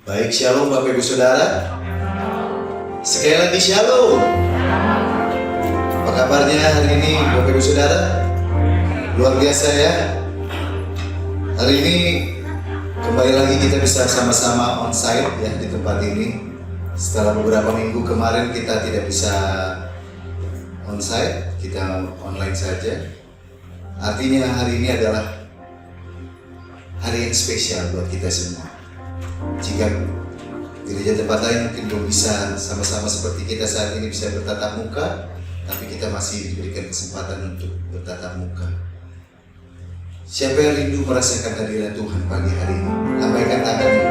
Baik, shalom Bapak Ibu Saudara. Sekali lagi shalom. Apa kabarnya hari ini Bapak Ibu Saudara? Luar biasa ya. Hari ini kembali lagi kita bisa sama-sama onsite ya di tempat ini. Setelah beberapa minggu kemarin kita tidak bisa onsite, kita online saja. Artinya hari ini adalah hari yang spesial buat kita semua. Jika gereja tempat lain mungkin belum bisa sama-sama seperti kita saat ini bisa bertatap muka, tapi kita masih diberikan kesempatan untuk bertatap muka. Siapa yang rindu merasakan hadirat Tuhan pagi hari ini? Lambaikan tangannya.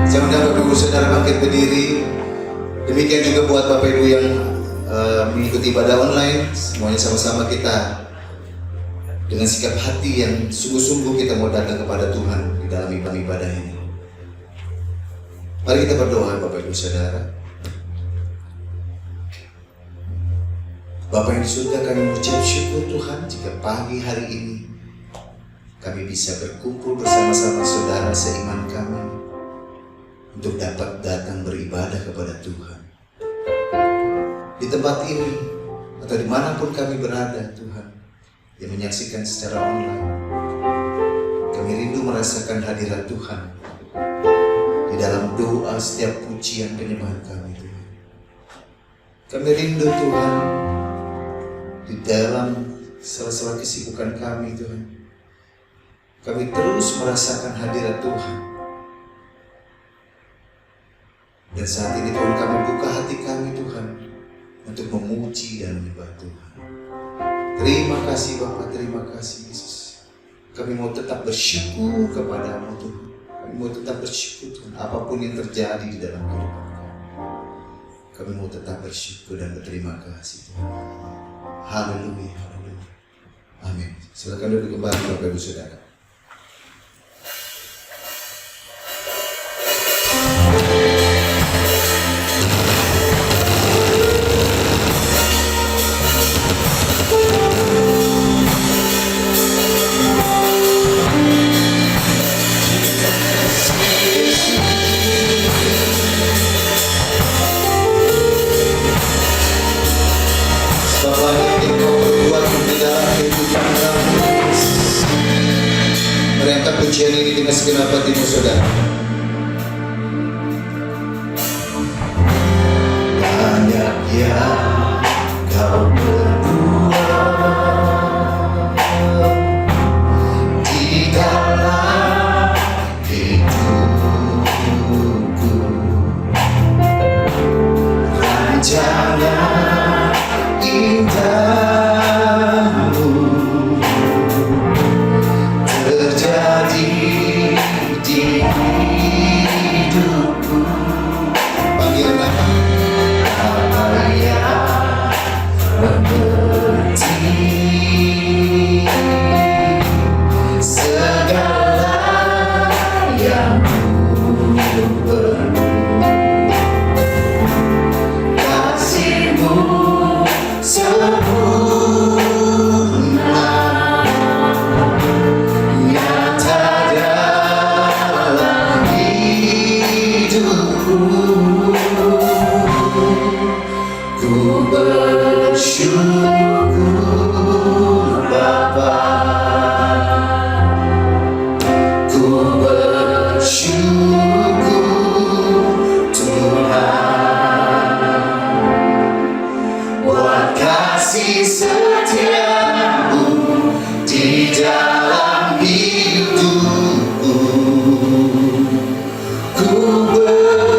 Saya undang Bapak Ibu Saudara bangkit berdiri. Demikian juga buat Bapak Ibu yang mengikuti ibadah online, semuanya sama-sama kita dengan sikap hati yang sungguh-sungguh kita mau datang kepada Tuhan di dalam ibadah ini. Mari kita berdoa Bapak Ibu Saudara. Bapa yang di surga, kami mengucap syukur Tuhan jika pagi hari ini kami bisa berkumpul bersama-sama saudara seiman kami untuk dapat datang beribadah kepada Tuhan. Di tempat ini atau dimanapun kami berada Tuhan, yang menyaksikan secara online, kami rindu merasakan hadirat Tuhan di dalam doa setiap pujian penyembahan kami Tuhan. Kami rindu Tuhan di dalam sela-sela kesibukan kami Tuhan. Kami terus merasakan hadirat Tuhan. Dan saat ini Tuhan, kami buka hati kami Tuhan untuk memuji dan menyembah Tuhan. Terima kasih Bapa, terima kasih Yesus. Kami mau tetap bersyukur kepadamu Tuhan. Kami mau tetap bersyukur Tuhan, apapun yang terjadi di dalam kehidupan kami. Kami mau tetap bersyukur dan berterima kasih Tuhan. Haleluya, haleluya. Amin. Silakan duduk kembali Bapak Ibu Saudara. Pujian ini dengan segenap hatimu saudara. Banyak yang kau berbuat di dalam hidupku. Rancangan indahmu terjadi di hidupku. Panggil nama yang mengerti segala yang ku perlu. Kasih-Mu sempurna nyata dalam hidupku. Ku bersyukur Bapa, ku bersyukur Tuhan buat kasih setiamu di dalam hidupku. Ku bersyukur.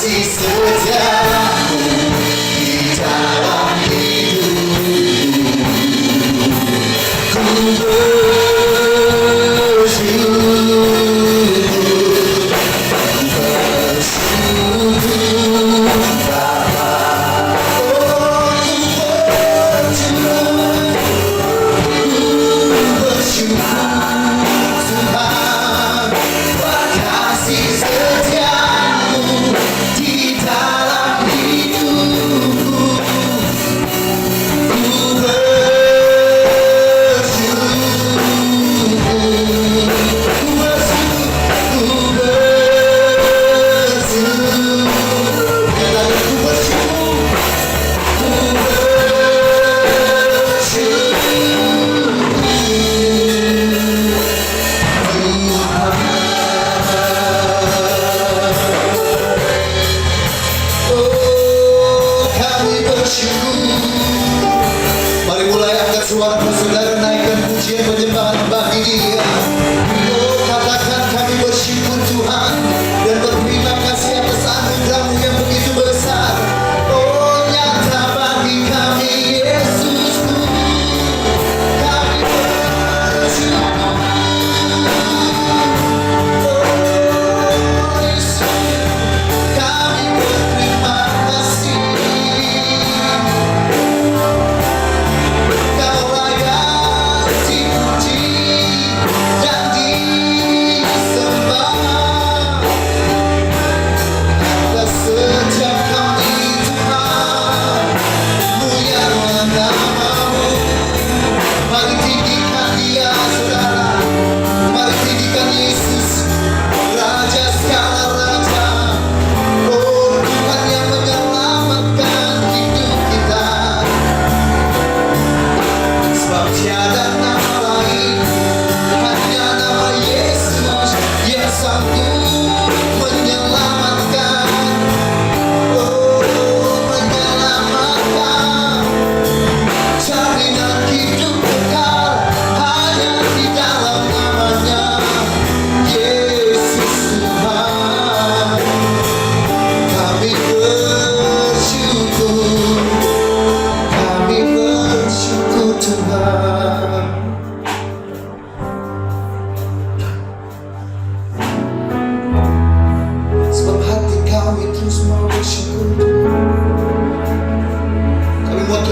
kasih setiamu di dalam hidupku. Ku suara saudara naikkan pujian penyembahan bagi Dia. Oh, katakan kami bersyukur Tuhan dan berterima kasih atas anugerah-Mu yang begitu besar. Oh, nyata bagi kami Yesusku, kami bersyukur. Oh, Yesus, kami berterima kasih.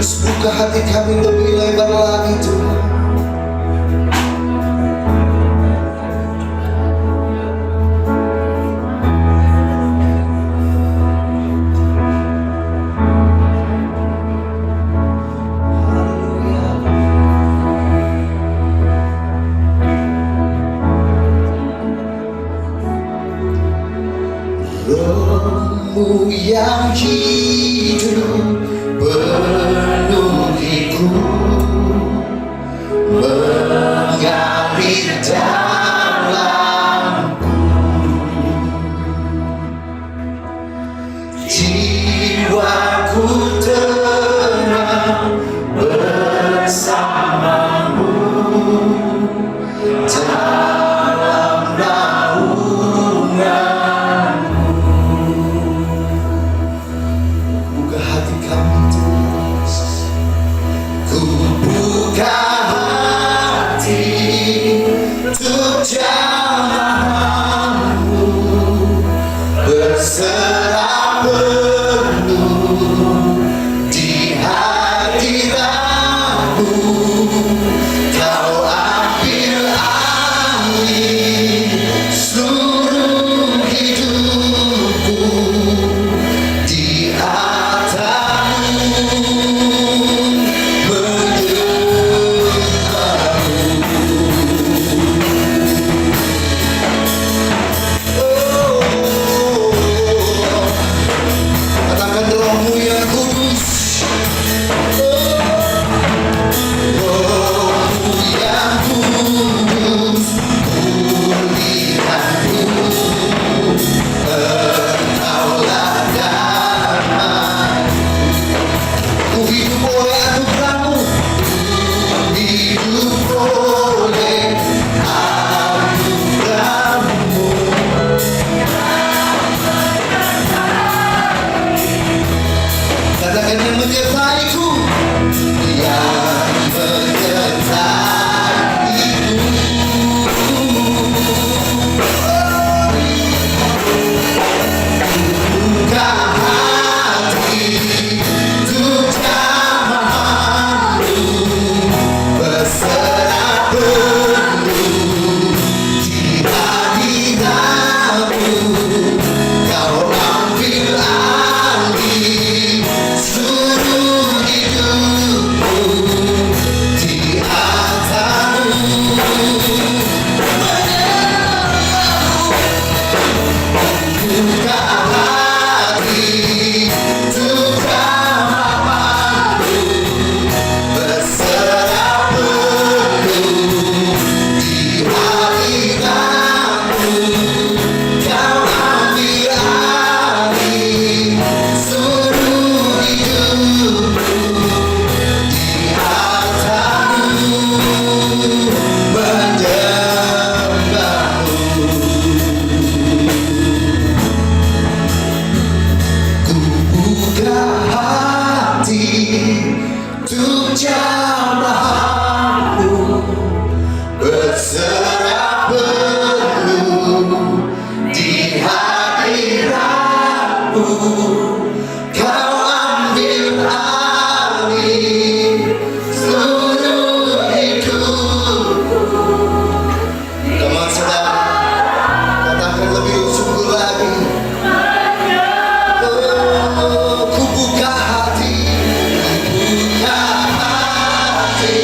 Buka hati kami lebih lebar lagi Tuhan. Roh-Mu yang hidup penuhiku, mengalir dalamku, jiwaku tenang bersamamu dalam naunganmu. Buka hati kami terus, ku buka hati untuk jamaah-Mu, berserah penuh di hadirat-Mu. Kau ambil alih seluruh hidupku, di atas-Mu menyembah-Mu. Oh, Kau ambil alih seluruh hidupku. Come on, saudara, katakan lebih sungguh lagi. Oh, ku buka hati, buka hati.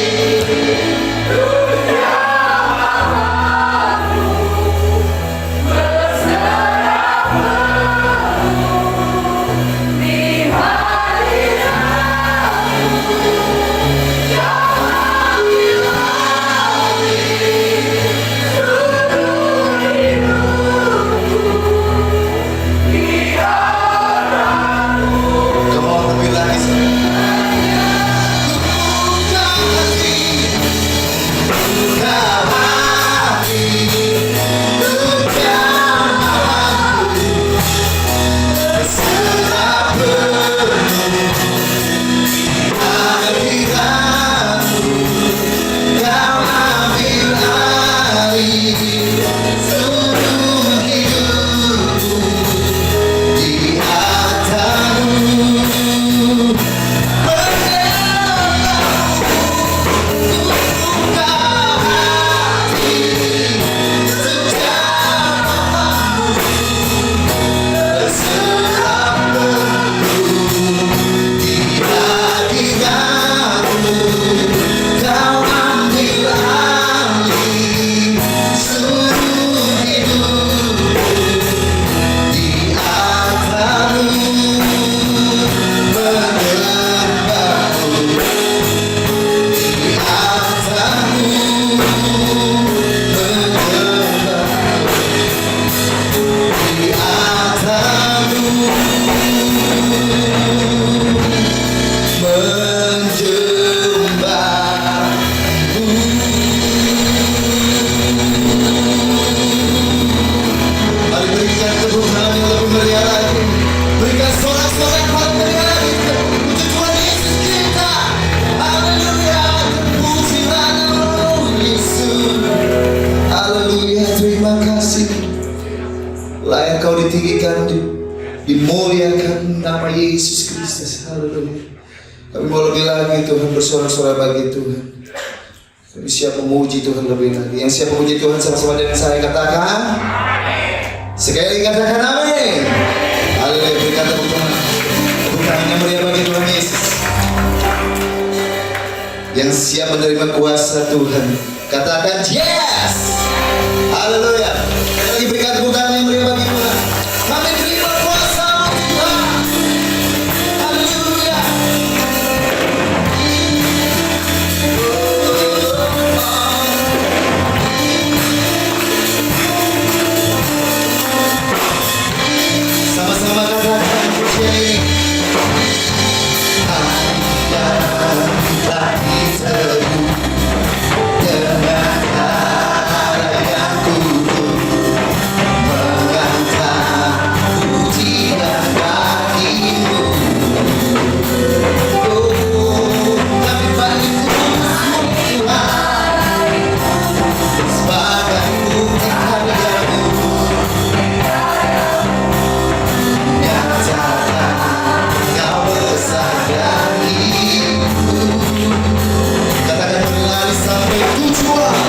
Come on, lebih lagi, saudara. Buka hati, buka hati, buka hati. Berserah penuh hadiratmu. Kau ambil alih seluruh hidupku. Di hatimu buka hati, sejauh berserah penuh di hadiratmu. Kau ambil alih seluruh hidupku. Di hatimu menyembahmu. Di hatimu menyembahmu. Di hatimu Mari berikan tepuk tangan yang lebih meriah lagi. Berikan sorak-sorak yang paling meriah lagi untuk Tuhan Yesus kita. Haleluya, terpujilah nama Yesus. Haleluya, terima kasih. Layak kau ditinggikan, dimuliakan nama Yesus Kristus. Haleluya. Kami mau lebih lagi Tuhan, bersorak-sorak bagi Tuhan. Kami siap memuji Tuhan lebih lagi. Yang siap memuji Tuhan sama-sama dengan saya katakan. Sekali lagi katakan amin. Haleluya, berikan tepuk tangan. Tepuk tangan yang meriah bagi Tuhan Yesus. Yang siap menerima kuasa Tuhan katakan yes. Haleluya. Sekali lagi berikan tepuk tangan yang meriah bagi Tuhan. Kami terima kuasa Tuhan. Haleluya. Sama-sama katakan pujian ini. Hadiratlah diteguh dengan cara yang kudus, mengangkat pujian bagimu. Oh, kami paling kudus Tuhan, sebagai bukti karyamu. Nyatakan kau besar dan hidup. Katakan berlari sampai tujuan,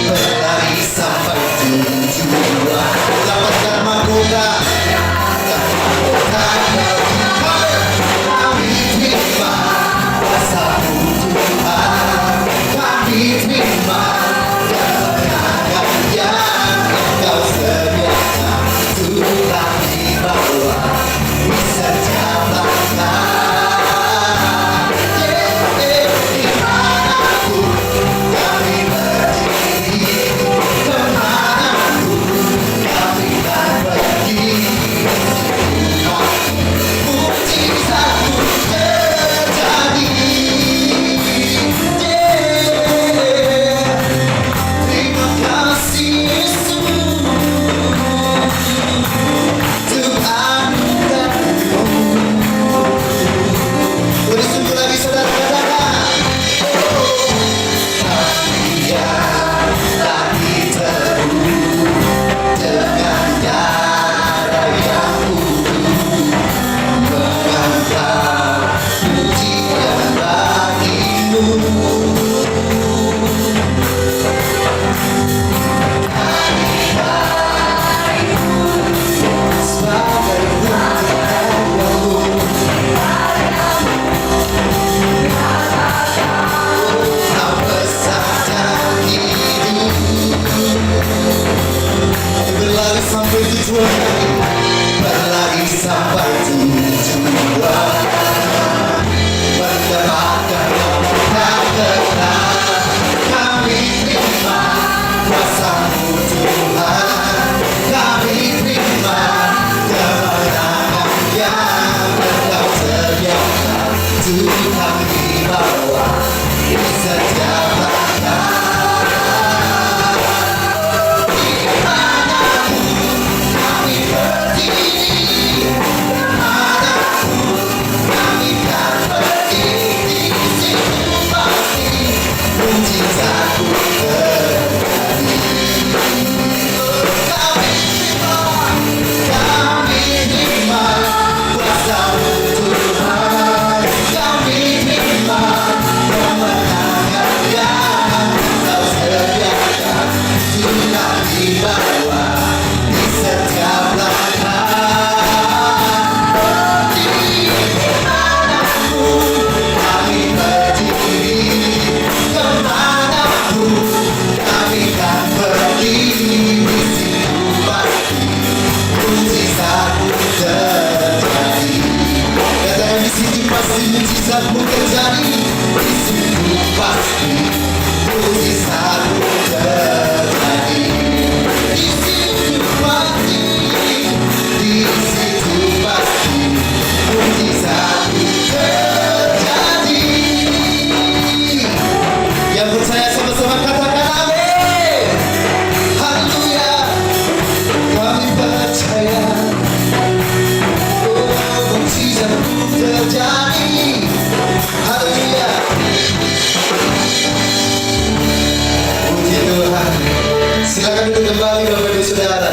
berlari sampai tujuan. Dapatkan mahkota, kami terima kuasa-Mu Tuhan. Kami terima kemenangan yang Engkau sediakan. Tuhan dibawa di setiap langkah. Dimanapun kami berdiri, kemanapun kami akan pergi. mujizatmu terjadi, di situ pasti mujizatmu terjadi. Di situ pasti, di situ pasti mujizatmu terjadi. Yang percaya sama-sama katakan amin. Haleluya, kami percaya. Oh, mujizatmu terjadi. Haleluya, puji Tuhan. Silakan duduk kembali Bapak Ibu Saudara.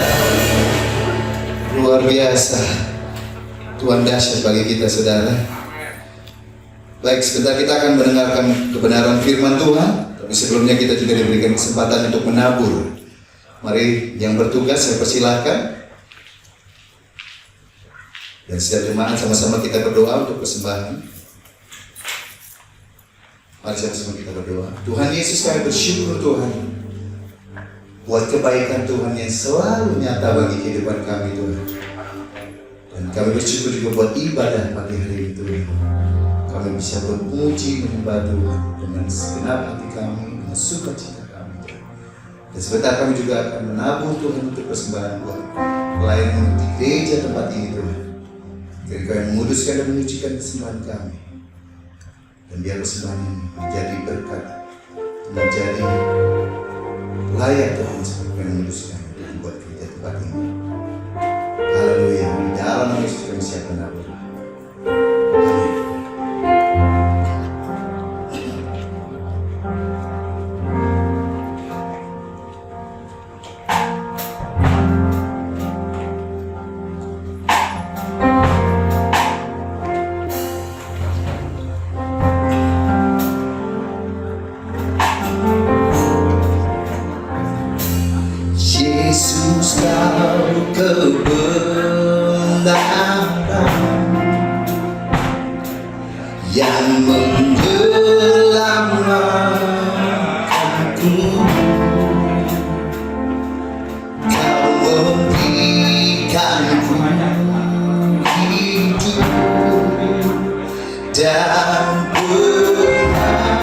Luar biasa, Tuhan dahsyat bagi kita saudara. Baik, sebentar kita akan mendengarkan kebenaran firman Tuhan. Tapi sebelumnya kita juga diberikan kesempatan untuk menabur. Mari yang bertugas saya persilahkan. Dan setiap jemaat sama-sama kita berdoa untuk persembahan. Mari sama-sama kita berdoa. Tuhan Yesus, kami bersyukur Tuhan buat kebaikan Tuhan yang selalu nyata bagi kehidupan kami Tuhan. Dan kami bersyukur juga buat ibadah pagi hari ini Tuhan. Kami bisa berpuji menyembah Tuhan dengan segenap hati kami, dengan sukacita kami Tuhan. Dan sebentar kami juga akan menabur Tuhan untuk persembahan buat pelayanan di gereja tempat ini Tuhan. Jadi kami menguduskan dan menyucikan persembahan kami. Dan biar persembahan ini menjadi berkat, menjadi layak Tuhan seperti kami menguduskan dan buat gereja tempat ini. Haleluya, di dalam nama Yesus kami siap menabur. Yesus, kau kebenaran yang menyelamatkanku. Kau memberikanku hidup dan pengharapan.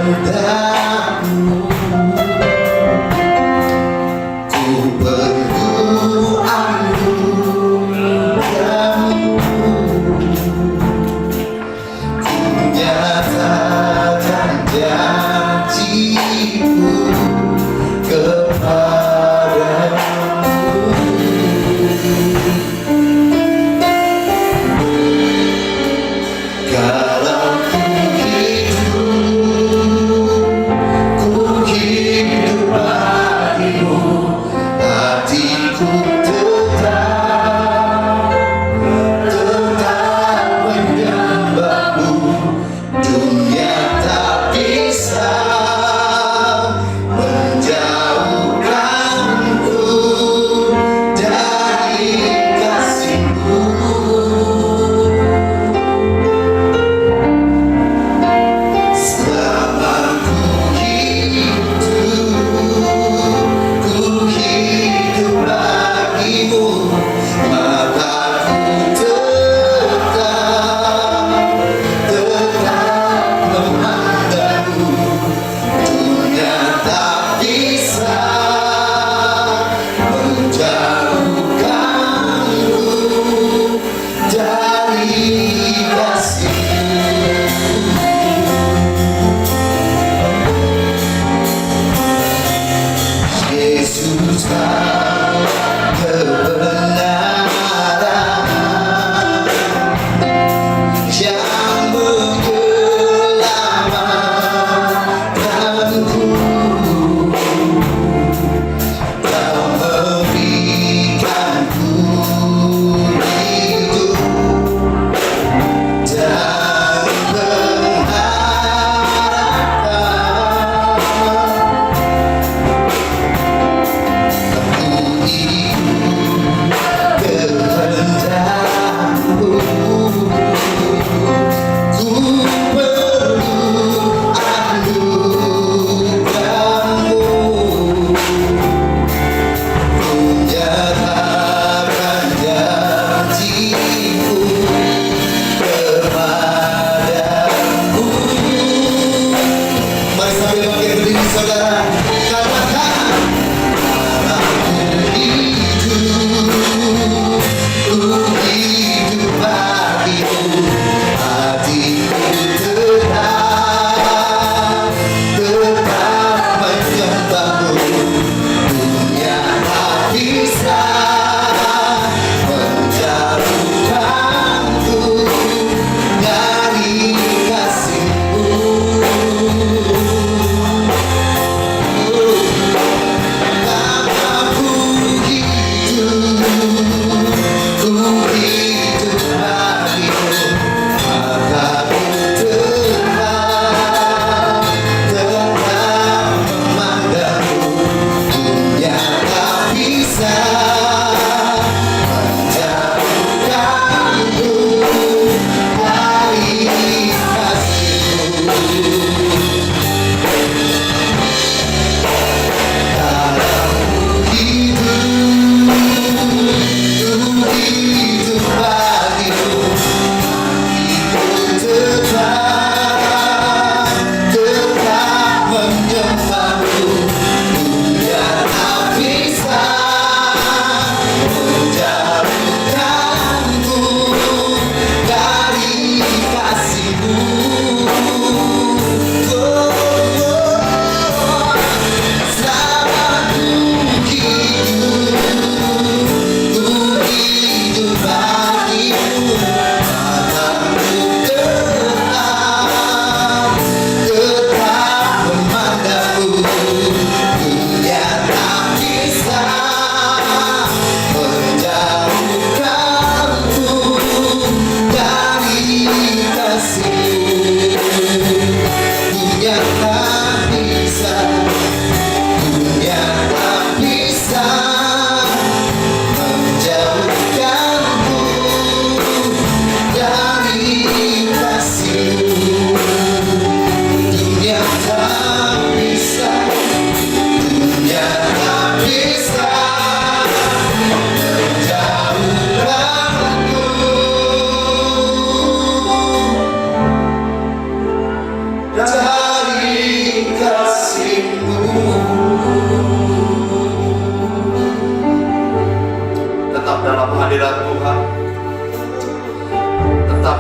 Kehendakmu, ku perlu anugerahmu, ku nyatakan janjimu kepadamu. Kalau ku hidup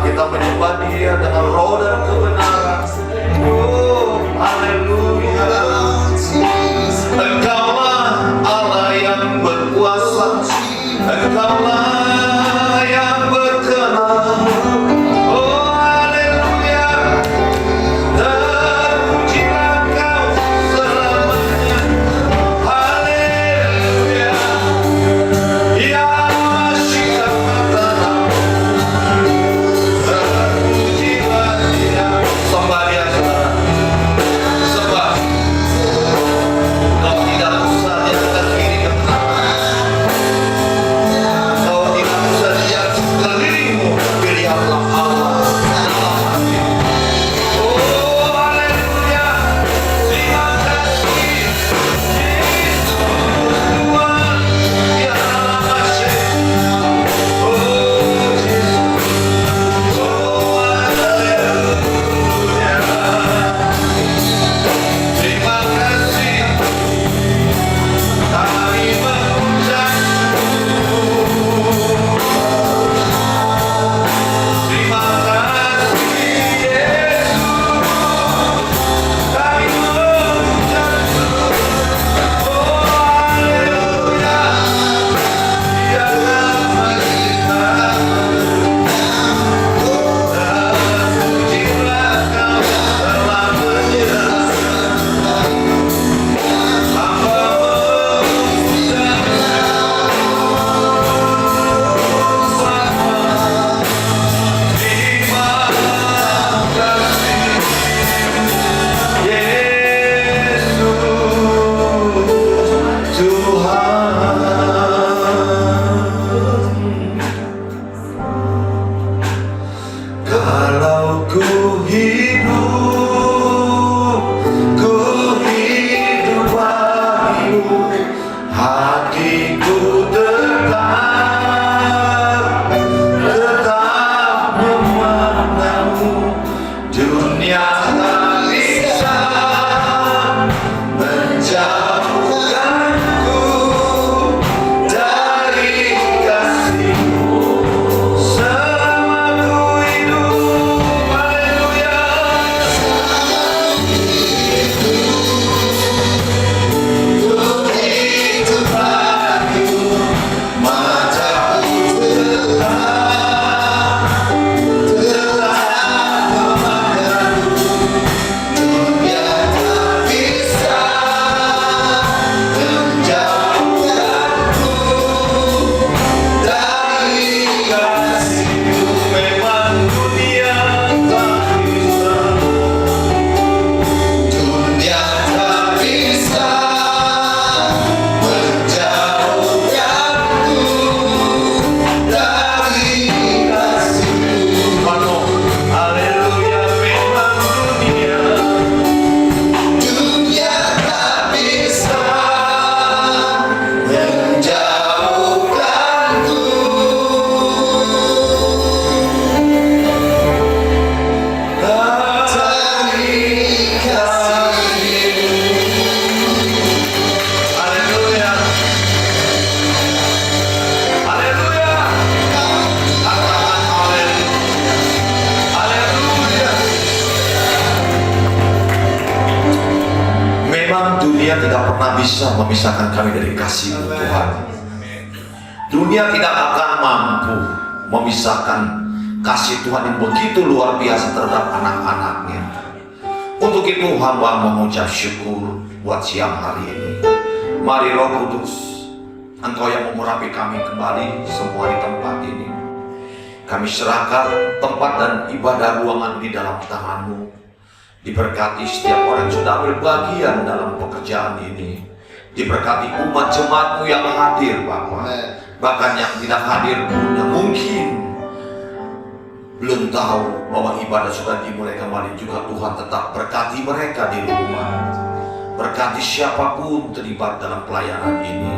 kita menyembah Dia dengan roh dan kebenaran. Oh, haleluya. Engkaulah Allah yang berkuasa, Engkaulah yang berkenan. Oh, haleluya. Terpujilah Engkau selamanya. Haleluya. Ya Mashiach Matana, terpujilah Dia. Sembah Dia, saudara. Sembah. Kau tidak usah dia ke kiri ke kanan. Kau tidak usah dia kelilingmu. Lihatlah Allah dalam hati. Oh, haleluya. Terima kasih Yesus Tuhan. Ya Mashiach. Oh, Yesus. Oh, haleluya. Terima kasih. Kami mengucap syukur. Terima kasih Yesus. Kami mengucap syukur. Oh, haleluya. Ya Mashiach. Terpujilah Kau selamanya. Kalau ku hidup bagimu, hatiku tetap memandangmu. Dunia tak bisa menjauhkanku dari kasih-Mu. Selama ku hidup, haleluya. Ku hidup bagimu, mataku tetap memandangmu. Dunia tak bisa menjauhkanku dari kasih-Mu. Memang dunia tak bisa, dunia tak bisa menjauhkanku dari kasih-Mu. Mano, haleluya. Memang dunia tak bisa menjauhkanku. Dari kasih-Mu. Haleluya. Haleluya. Katakan haleluya. Haleluya. Memang dunia tidak pernah bisa memisahkan kami dari kasih-Mu, Tuhan. Dunia tidak akan mampu memisahkan kasih Tuhan yang begitu luar biasa terhadap anak-anaknya. Untuk itu hamba mengucap syukur buat siang hari ini. Mari Roh Kudus, Engkau yang mengurapi kami kembali semua di tempat ini. Kami serahkan tempat dan ibadah ruangan di dalam tangan-Mu. Diberkati setiap orang yang sudah berbagian dalam pekerjaan ini. Diberkati umat jemaat-Mu yang hadir, Bapa. Bahkan yang tidak hadir pun, yang mungkin belum tahu bahwa ibadah sudah dimulai kembali juga, Tuhan tetap berkati mereka di rumah. Berkati siapapun terlibat dalam pelayanan ini.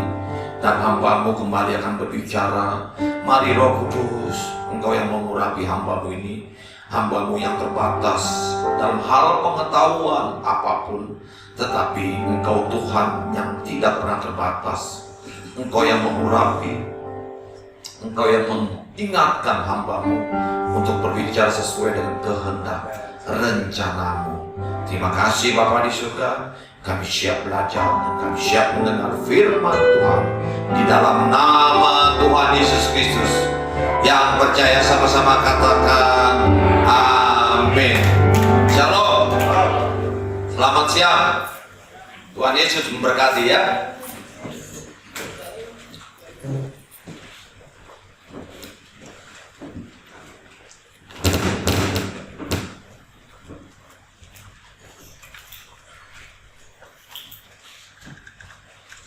Dan hamba-Mu kembali akan berbicara. Mari Roh Kudus, Engkau yang mengurapi hamba-Mu ini. Hamba-Mu yang terbatas dalam hal pengetahuan apapun. Tetapi Engkau Tuhan yang tidak pernah terbatas. Engkau yang mengurapi Engkau yang mengingatkan hamba-Mu untuk berbicara sesuai dengan kehendak rencanamu. Terima kasih Bapa di surga. Kami siap belajar dan kami siap mendengar firman Tuhan di dalam nama Tuhan Yesus Kristus. Yang percaya sama-sama katakan amin. Shalom. Selamat siang. Tuhan Yesus memberkati ya.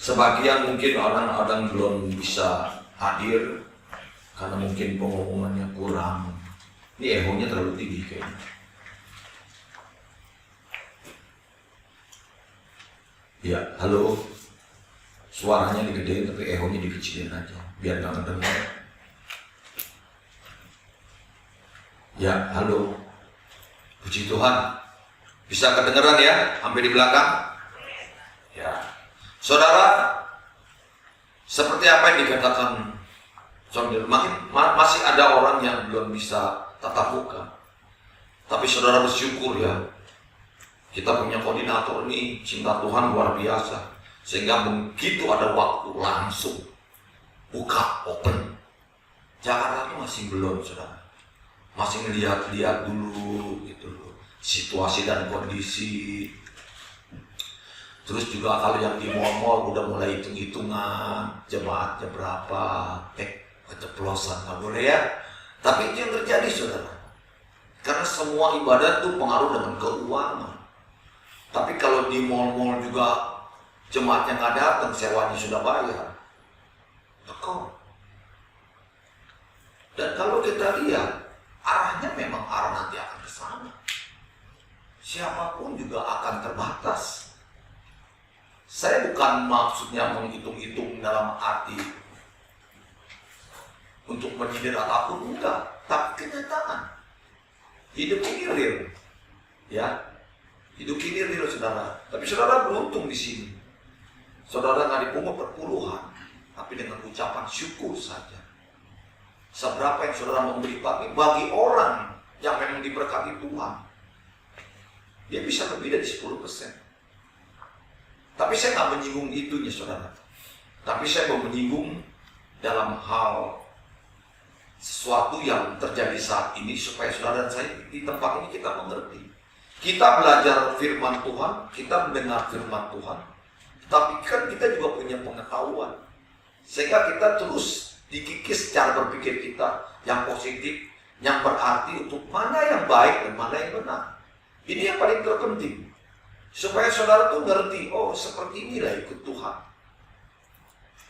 Sebagian mungkin orang-orang belum bisa hadir karena mungkin pengumumannya kurang. Ini ehonya terlalu tinggi kayaknya. Ya, halo. Suaranya digedein tapi ehonya dikecilin aja biar nggak ngedengar. Ya, halo. Puji Tuhan. Bisa kedengeran ya sampai di belakang? Ya. Saudara, seperti apa yang dikatakan saudara, masih ada orang yang belum bisa tatap muka. Tapi saudara bersyukur ya, kita punya koordinator ini, cinta Tuhan luar biasa. Sehingga begitu ada waktu langsung buka, open. Jakarta itu masih belum saudara. Masih ngeliat-liat dulu gitu loh, situasi dan kondisi. Terus juga kalau yang di mall-mall udah mulai hitung-hitungan jemaatnya berapa, keceplosan, nggak boleh ya. Tapi itu yang terjadi saudara. Karena semua ibadat itu pengaruh dengan keuangan. Tapi kalau di mall-mall juga jemaatnya nggak datang, sewanya sudah bayar, tekor. Dan kalau kita lihat arahnya memang arah nanti akan ke sana. Siapapun juga akan terbatas. Saya bukan maksudnya menghitung-hitung dalam arti untuk menyindir apapun, enggak. Tapi kenyataan. Hidup ini real. Ya. Hidup ini real saudara. Tapi saudara beruntung di sini. Saudara nggak dipungut perpuluhan, tapi dengan ucapan syukur saja. Seberapa yang saudara memberi bagi orang yang memang diberkati Tuhan, dia bisa lebih dari 10%. Tapi saya nggak menyinggung itunya saudara. Tapi saya mau menyinggung dalam hal sesuatu yang terjadi saat ini supaya saudara dan saya di tempat ini kita mengerti. Kita belajar firman Tuhan, kita mendengar firman Tuhan. Tapi kan kita juga punya pengetahuan. Sehingga kita terus dikikis cara berpikir kita yang positif, yang berarti untuk mana yang baik dan mana yang benar. Ini yang paling terpenting. Supaya saudara tuh ngerti, oh seperti inilah ikut Tuhan.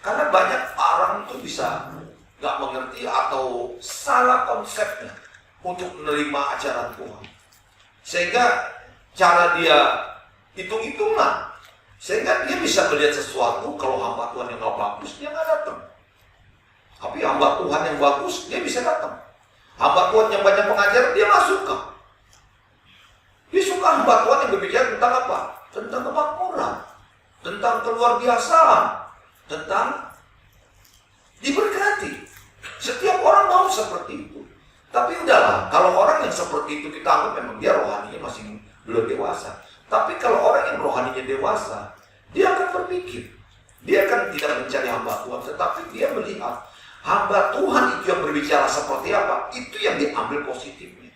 Karena banyak orang tuh bisa nggak mengerti atau salah konsepnya untuk menerima ajaran Tuhan. Sehingga cara dia hitung-hitungan. Sehingga dia bisa melihat sesuatu, kalau hamba Tuhan yang nggak bagus, dia nggak datang. Tapi hamba Tuhan yang bagus, dia bisa datang. Hamba Tuhan yang banyak pengajar, dia nggak suka. Dia suka hamba Tuhan yang berbicara tentang apa? Tentang kemakmuran, tentang keluarbiasaan, tentang diberkati. Setiap orang mau seperti itu. Tapi udahlah, kalau orang yang seperti itu kita anggap memang dia rohaninya masih belum dewasa. Tapi kalau orang yang rohaninya dewasa, dia akan berpikir. Dia akan tidak mencari hamba Tuhan, tetapi dia melihat hamba Tuhan itu yang berbicara seperti apa, itu yang diambil positifnya.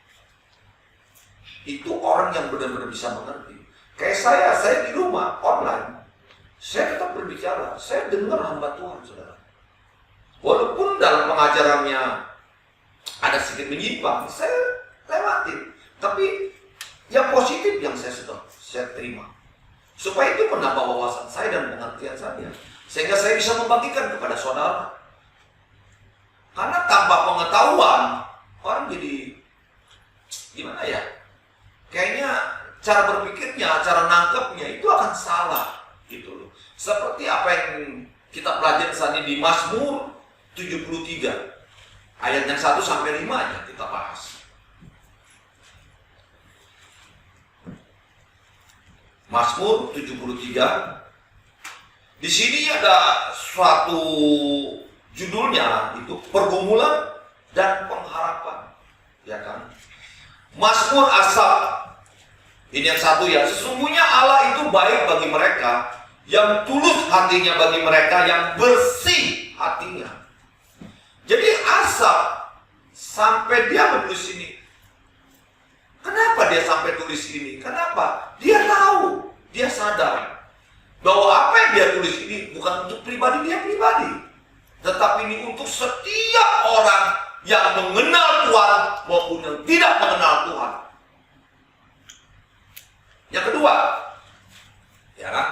Itu orang yang benar-benar bisa mengerti. Kayak saya di rumah online, saya tetap berbicara, saya dengar hamba Tuhan, saudara. Walaupun dalam pengajarannya ada sedikit menyimpang, saya lewatin. Tapi yang positif yang saya terima. Supaya itu menambah wawasan saya dan pengertian saya. Sehingga saya bisa membagikan kepada saudara. Karena tanpa pengetahuan, orang jadi gimana ya? Kayaknya cara berpikirnya, cara nangkepnya itu akan salah gitu loh. Seperti apa yang kita pelajari saat ini di Mazmur 73 ayat yang 1 sampai 5 aja kita bahas. Mazmur 73. Di sini ada suatu Judulnya itu pergumulan dan pengharapan, ya kan? Mazmur Asaf. Ini yang satu ya. Sesungguhnya Allah itu baik bagi mereka yang tulus hatinya, bagi mereka yang bersih hatinya. Jadi Asaf sampai dia menulis ini. Kenapa dia sampai tulis ini? Kenapa? Dia tahu, dia sadar bahwa apa yang dia tulis ini bukan untuk pribadi dia pribadi, tetapi ini untuk setiap orang yang mengenal Tuhan maupun yang tidak mengenal Tuhan. Yang kedua, ya kan?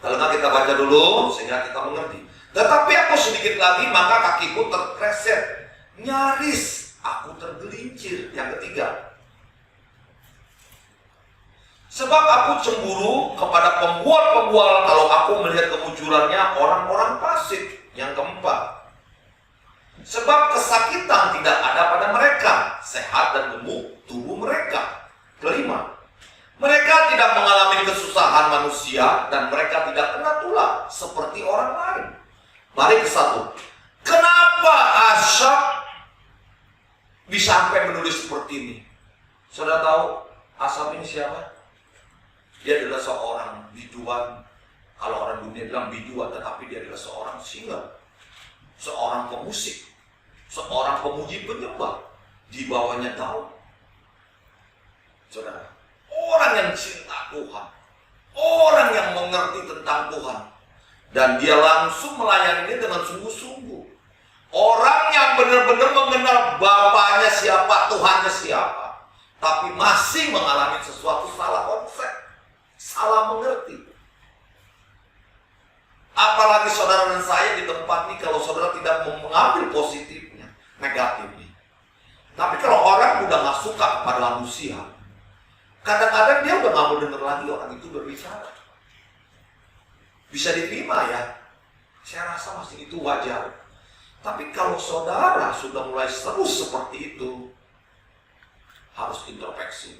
Kalau kita baca dulu sehingga kita mengerti. Tetapi aku sedikit lagi maka kakiku terpreset, nyaris aku tergelincir. Yang ketiga, sebab aku cemburu kepada pembual-pembual kalau aku melihat kemunculannya orang-orang fasik. Yang keempat, sebab kesakitan tidak ada pada mereka, sehat dan gemuk tubuh mereka. Kelima, mereka tidak mengalami kesusahan manusia dan mereka tidak kena tulah seperti orang lain. Mari ke satu. Kenapa Asaf bisa sampai menulis seperti ini? Saudara tahu Asaf ini siapa? Dia adalah seorang biduan. Kalau orang dunia bilang biduan, tetapi dia adalah seorang singer, seorang pemusik, seorang pemuji penyembah. Di bawahnya Daud. Saudara, orang yang cinta Tuhan, orang yang mengerti tentang Tuhan, dan dia langsung melayani ini dengan sungguh-sungguh. Orang yang benar-benar mengenal Bapaknya siapa, Tuhannya siapa, tapi masih mengalami sesuatu salah konsep, salah mengerti. Apalagi saudara dan saya di tempat ini, kalau saudara tidak mengambil positifnya, negatifnya. Tapi kalau orang udah gak suka kepada manusia, kadang-kadang dia udah gak mau dengar lagi orang itu berbicara. Bisa diterima ya, saya rasa masih itu wajar. Tapi kalau saudara sudah mulai terus seperti itu, harus introspeksi.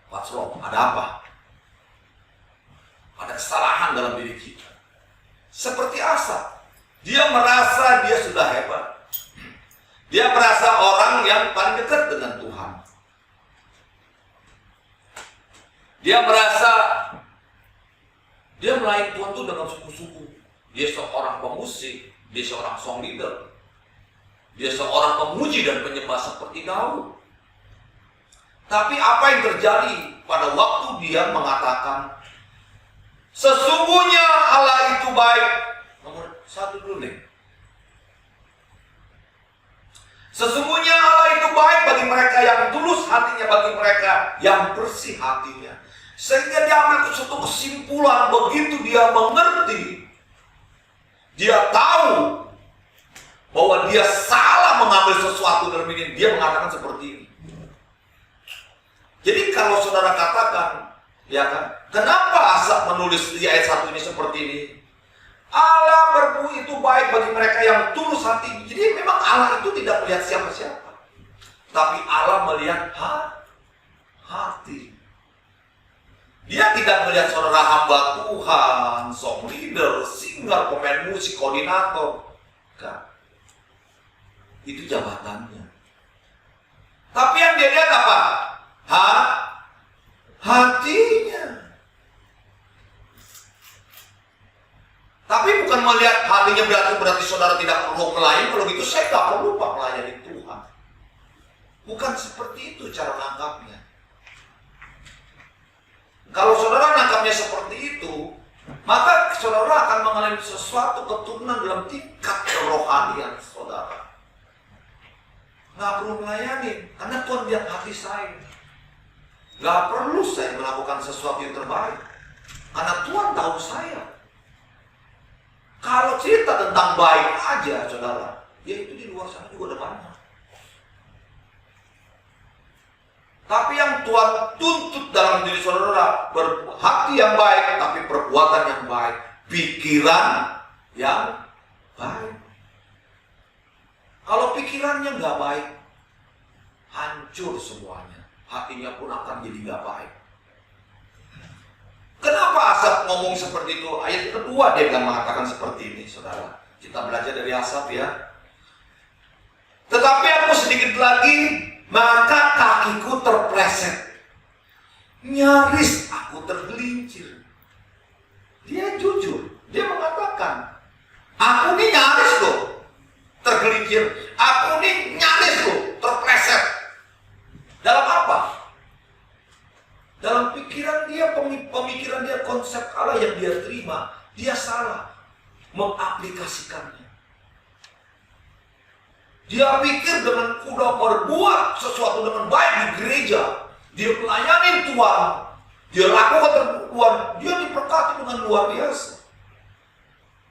What's wrong? Ada apa? Ada kesalahan dalam diri kita. Seperti Asaf, dia merasa dia sudah hebat. Dia merasa orang yang paling dekat dengan Tuhan. Dia merasa dia melayani Tuhan itu dengan sungguh-sungguh. Dia seorang pemusik, dia seorang song leader, dia seorang pemuji dan penyembah seperti Daud. Tapi apa yang terjadi pada waktu dia mengatakan sesungguhnya Allah itu baik? Nomor satu dulu nih. Sesungguhnya Allah itu baik bagi mereka yang tulus hatinya, bagi mereka yang bersih hatinya. Sehingga dia ambil suatu kesimpulan, begitu dia mengerti, dia tahu bahwa dia salah mengambil sesuatu dalam ini, dia mengatakan seperti ini. Jadi kalau saudara katakan, ya kan, kenapa Asaf menulis di ayat 1 ini seperti ini? Allah berbuat itu baik bagi mereka yang tulus hati. Jadi memang Allah itu tidak melihat siapa-siapa, tapi Allah melihat hati. Dia tidak melihat saudara hamba Tuhan, song leader, singer, pemain musik, koordinator. Kan? Itu jabatannya. Tapi yang dia lihat apa? Hatinya. Tapi bukan melihat hatinya berarti saudara tidak perlu melayani. Kalau gitu saya tidak perlu Pak melayani Tuhan. Bukan seperti itu cara nangkapnya. Kalau saudara nangkapnya seperti itu, maka saudara akan mengalami sesuatu keturunan dalam tingkat kerohanian saudara. Nggak perlu melayani, karena Tuhan lihat hati saya. Nggak perlu saya melakukan sesuatu yang terbaik, karena Tuhan tahu saya. Kalau cerita tentang baik aja saudara, ya itu di luar sana juga ada banyak. Tapi yang Tuhan tuntut dalam diri saudara, berhati yang baik, tapi perbuatan yang baik, pikiran yang baik. Kalau pikirannya nggak baik, hancur semuanya. Hatinya pun akan jadi nggak baik. Kenapa Asaf ngomong seperti itu? Ayat kedua dia akan mengatakan seperti ini, saudara. Kita belajar dari Asaf ya. Tetapi aku sedikit lagi, maka kakiku terpleset. Nyaris aku tergelincir. Dia jujur. Dia mengatakan, aku ini nyaris loh tergelincir. Aku ini nyaris loh terpleset. Dalam apa? Dalam pikiran dia, pemikiran dia, konsep Allah yang dia terima, dia salah mengaplikasikannya. Dia pikir dengan udah berbuat sesuatu dengan baik di gereja, dia melayani Tuhan, dia lakukan Tuhan, dia diberkati dengan luar biasa.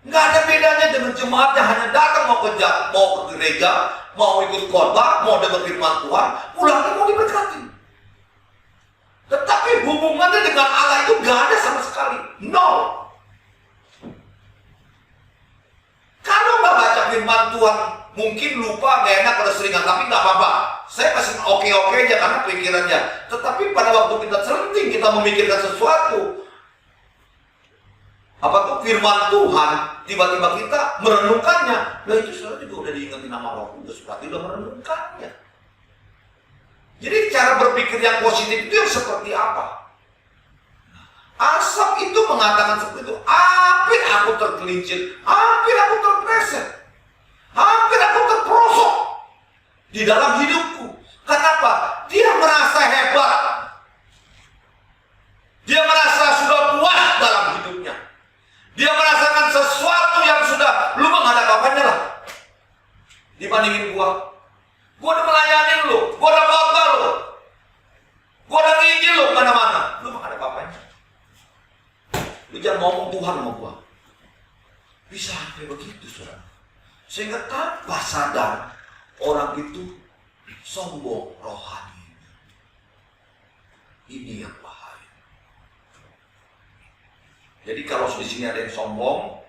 Nggak ada bedanya dengan jemaat yang hanya datang mau ke gereja, mau ikut khotbah, mau dengar firman Tuhan, pulangnya mau diberkati. Tetapi hubungannya dengan Allah itu nggak ada sama sekali. No. Kalau nggak baca firman Tuhan, mungkin lupa, nggak enak, pada seringan, tapi nggak apa-apa. Saya masih oke-oke aja karena pikirannya. Tetapi pada waktu kita selenting, kita memikirkan sesuatu, apa tuh firman Tuhan, tiba-tiba kita merenungkannya. Nah itu saudara juga udah diingetin nama Roh Kudus, berarti udah merenungkannya. Jadi cara berpikir yang positif itu yang seperti apa? Asap itu mengatakan seperti itu, hampir aku tergelincir, hampir aku terpleset, hampir aku terperosok di dalam hidupku. Kenapa? Dia merasa hebat. Dia merasa sudah puas dalam hidupnya. Dia merasakan sesuatu yang sudah, lu mah ada apa-apanya lah dibandingin gua. Gua udah melayani lu, gua udah khotbah lu, gua udah ngijil lu mana-mana. Lu mah ada apa-apanya. Lu jangan ngomong Tuhan sama gua. Bisa sampai begitu, saudara. Sehingga tanpa sadar orang itu sombong rohani. Ini yang bahaya. Jadi kalau di sini ada yang sombong,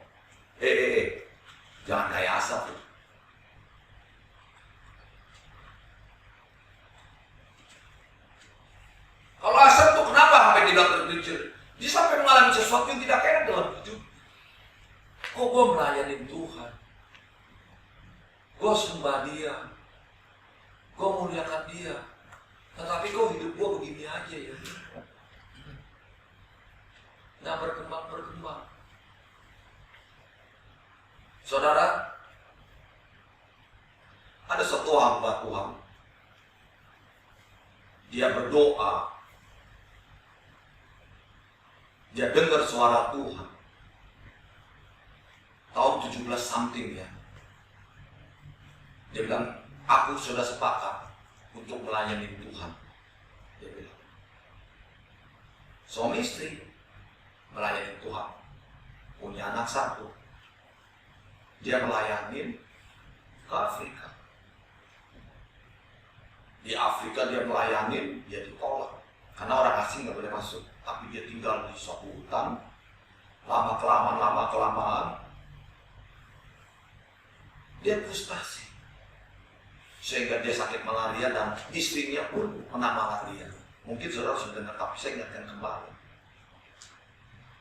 jangan kayak Asaf. Kalau Asaf tuh kenapa sampai tidak tergelincir? Dia sampai mengalami sesuatu yang tidak enak dalam hidup. Kok gue melayani Tuhan? Gue sembah Dia, gue muliakan Dia, tetapi kok hidup gue begini aja ya? Nggak berkembang. Saudara, ada satu hamba Tuhan. Dia berdoa. Dia dengar suara Tuhan. Tahun 17 something ya. Dia bilang, aku sudah sepakat untuk melayani Tuhan. Dia bilang, suami istri melayani Tuhan, punya anak satu. Dia melayani ke Afrika. Di Afrika dia melayani, dia ditolak karena orang asing nggak boleh masuk. Tapi dia tinggal di suatu hutan, lama kelamaan dia frustasi, sehingga dia sakit malaria dan istrinya pun kena malaria. Mungkin saudara sudah dengar, tapi saya ingatkan kembali.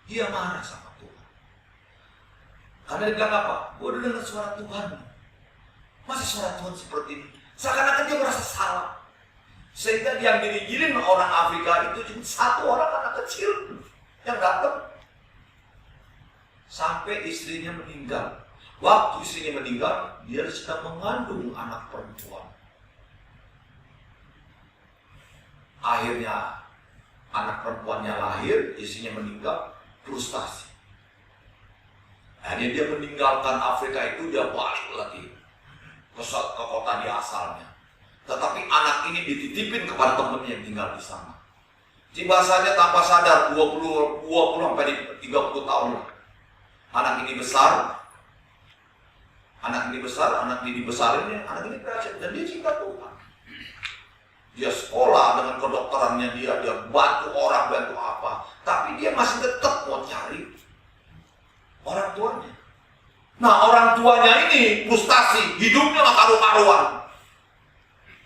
Dia marah sama Tuhan. Karena dia bilang apa? Gue udah dengar suara Tuhan. Masa suara Tuhan seperti ini? Seakan-akan dia merasa salah. Sehingga yang digiring orang Afrika itu cuma satu orang anak kecil yang datang. Sampai istrinya meninggal. Waktu istrinya meninggal, dia sedang mengandung anak perempuan. Akhirnya anak perempuannya lahir, istrinya meninggal, frustasi. Akhirnya dia meninggalkan Afrika itu, dia balik lagi ke kota dia asalnya. Tetapi anak ini dititipin kepada temannya yang tinggal di sana. Jadi bahasanya tanpa sadar 20 sampai 30 tahun. Anak ini besar, anak ini besarinnya, anak ini berhasil dan dia cinta Tuhan. Dia sekolah dengan kedokterannya dia bantu orang, bantu apa. Tapi dia masih tetap mau cari orang tuanya. Nah orang tuanya ini frustasi, hidupnya gak karu-karuan.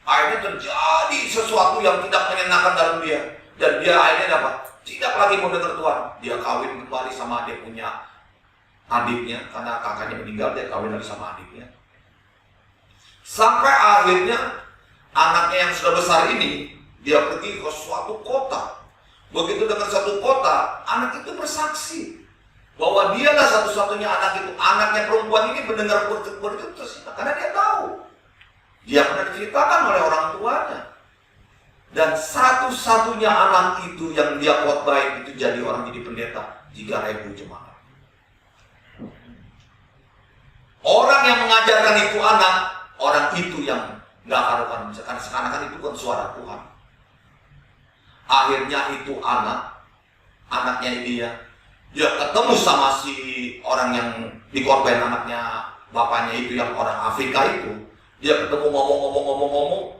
Akhirnya terjadi sesuatu yang tidak menyenangkan dalam dia. Dan dia akhirnya dapat tidak lagi mau dengar Tuhan. Dia kawin kembali sama dia punya adiknya, karena kakaknya meninggal, dia kawin lagi sama adiknya. Sampai akhirnya anaknya yang sudah besar ini, dia pergi ke suatu kota. Begitu dengan satu kota, anak itu bersaksi bahwa dialah satu-satunya anak itu. Anaknya perempuan ini mendengar berita tersebut karena dia tahu. Dia pernah diceritakan oleh orang tuanya. Dan satu-satunya anak itu yang dia khotbahin itu jadi pendeta 3.000 jemaat. Orang yang mengajarkan itu anak, orang itu yang nggak karuan, misalkan seakan-akan itu kan suara Tuhan. Akhirnya itu anaknya dia ketemu sama si orang yang dikorban, anaknya bapaknya itu yang orang Afrika itu. Dia ketemu ngomong,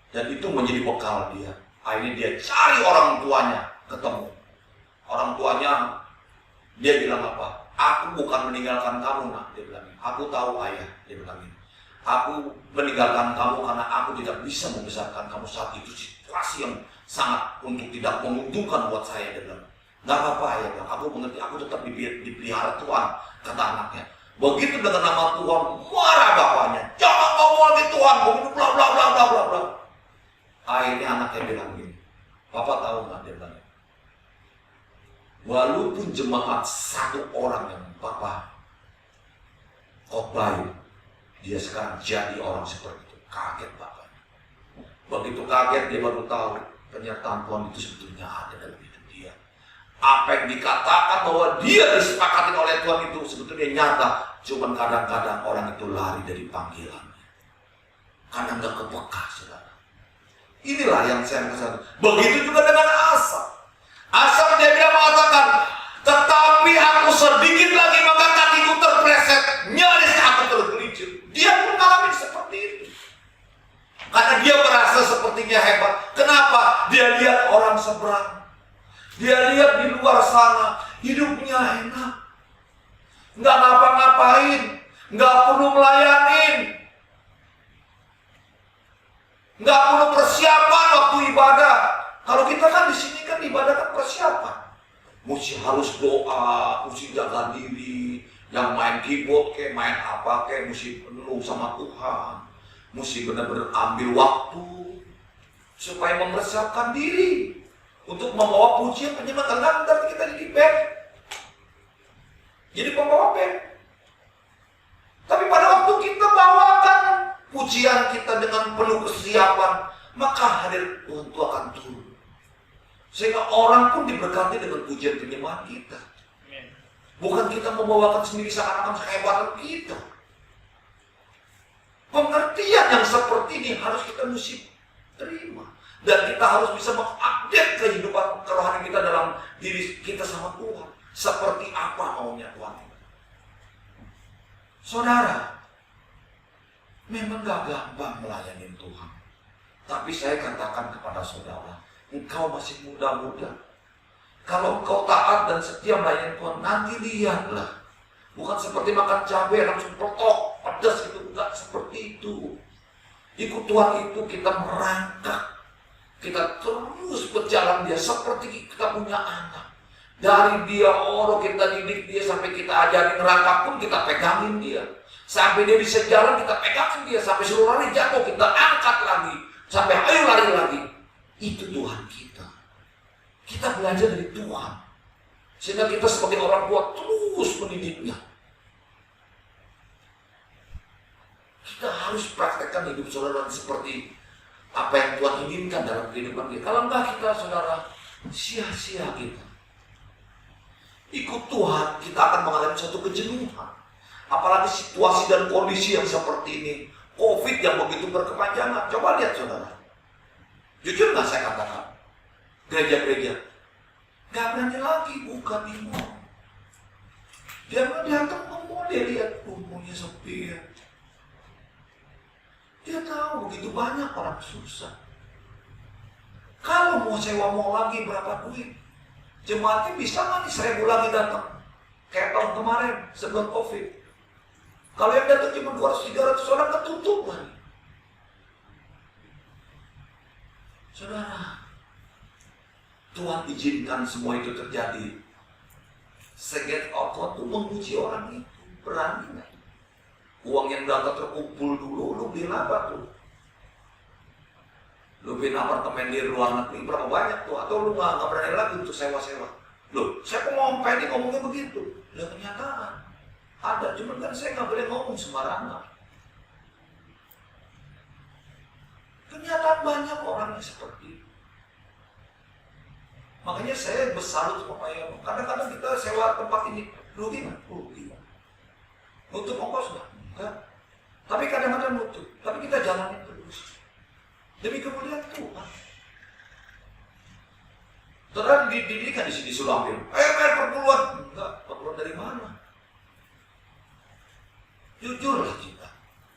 dan itu menjadi bekal dia. Akhirnya dia cari orang tuanya, ketemu. Orang tuanya, dia bilang apa? Aku bukan meninggalkan kamu, nak, dia bilang. Aku tahu ayah, dia bilang. Aku meninggalkan kamu karena aku tidak bisa membesarkan kamu saat itu, situasi yang sangat untuk tidak menguntungkan buat saya, dia bilang. Gak apa-apa ya, bilang. Aku mengerti, aku tetap dipelihara Tuhan, kata anaknya. Begitu dengan nama Tuhan, marah bapaknya. Jangan ngomong lagi Tuhan, begitu bla bla bla bla bla bla. Akhirnya anaknya bilang gini, Papa tahu nggak, dia bilang, walaupun jemaat satu orang yang Papa khotbahin, dia sekarang jadi orang seperti itu. Kaget bapaknya. Begitu kaget dia baru tahu penyertaan Tuhan itu sebetulnya ada dalam hidup dia. Apa yang dikatakan bahwa dia disepakati oleh Tuhan itu sebetulnya nyata. Cuman kadang-kadang orang itu lari dari panggilannya karena nggak kepeka, saudara. Inilah yang saya maksud. Begitu juga dengan Asa. Asa dia mengatakan, tetapi aku sedikit lagi maka kakiku terpleset, nyaris aku tergelincir. Dia pun mengalami seperti itu. Karena dia merasa sepertinya hebat. Kenapa? Dia lihat orang seberang. Dia lihat di luar sana hidupnya enak, nggak ngapa-ngapain, nggak perlu melayanin, nggak perlu persiapan waktu ibadah. Kalau kita kan di sini kan ibadah kan persiapan. Mesti harus doa, mesti jaga diri, yang main keyboard kayak main apa kayak mesti penuh sama Tuhan, mesti benar-benar ambil waktu supaya mempersiapkan diri untuk membawa pujian penyembah. Nanti kita jadi band, jadi pembawa band. Tapi pada waktu kita bawakan pujian kita dengan penuh kesiapan, maka hadir Tuhan itu akan turun. Sehingga orang pun diberkati dengan pujian penyembahan kita. Bukan kita membawakan sendiri seakan-akan kehebatan kita. Pengertian yang seperti ini harus kita mesti terima. Dan kita harus bisa mengupdate kehidupan kerohanian kita dalam diri kita sama Tuhan. Seperti apa maunya Tuhan. Saudara, memang gak gampang melayani Tuhan. Tapi saya katakan kepada saudara, engkau masih muda-muda. Kalau engkau taat dan setia melayani Tuhan, nanti lihatlah. Bukan seperti makan cabai langsung petok, pedas gitu. Enggak seperti itu. Ikut Tuhan itu kita merangkak. Kita terus berjalan dia seperti kita punya anak. Dari dia kita didik dia sampai kita ajarin ngerangkak pun kita pegangin dia. Sampai dia bisa jalan kita pegangin dia. Sampai suruh lari jatuh kita angkat lagi. Sampai ayo lari lagi. Itu Tuhan kita. Kita belajar dari Tuhan. Sehingga kita sebagai orang tua terus mendidiknya. Kita harus praktekkan hidup saudara seperti apa yang Tuhan inginkan dalam kehidupan kita. Kalau enggak kita saudara sia-sia kita. Ikut Tuhan kita akan mengalami suatu kejenuhan. Apalagi situasi dan kondisi yang seperti ini. Covid yang begitu berkepanjangan. Coba lihat saudara. Jujur nggak saya katakan, gereja-gereja nggak berani lagi buka di mall. Dia datang ke mall, dia lihat mallnya sepi. Dia tahu begitu banyak orang susah. Kalau mau sewa mall lagi berapa duit? Jemaatnya bisa nggak nih 1.000 lagi datang? Kayak tahun kemarin sebelum Covid. Kalau yang datang cuma 200-300 orang ketutup lagi. Saudara, Tuhan izinkan semua itu terjadi Second out, Tuhan tuh menguji orang itu. Berani nggak? Uang yang udah terkumpul dulu, lu beliin apa tuh? Lu beliin apartemen di luar negeri berapa banyak tuh? Atau lu nggak berani lagi untuk sewa-sewa? Loh, saya kok ngomongnya begitu? Lihat kenyataan. Ada, cuman kan saya nggak boleh ngomong sembarangan. Kenyataan banyak orang yang seperti itu. Makanya saya bersalut sama Pak Yono. Kadang-kadang kita sewa tempat ini rugi nggak? Rugi. Nutup ongkos nggak? Enggak. Tapi kadang-kadang nutup. Tapi kita jalanin terus. Demi kemuliaan Tuhan. Saudara dididikan di sini suruh ambil. Bayar perpuluhan. Enggak. Perpuluhan dari mana? Jujurlah kita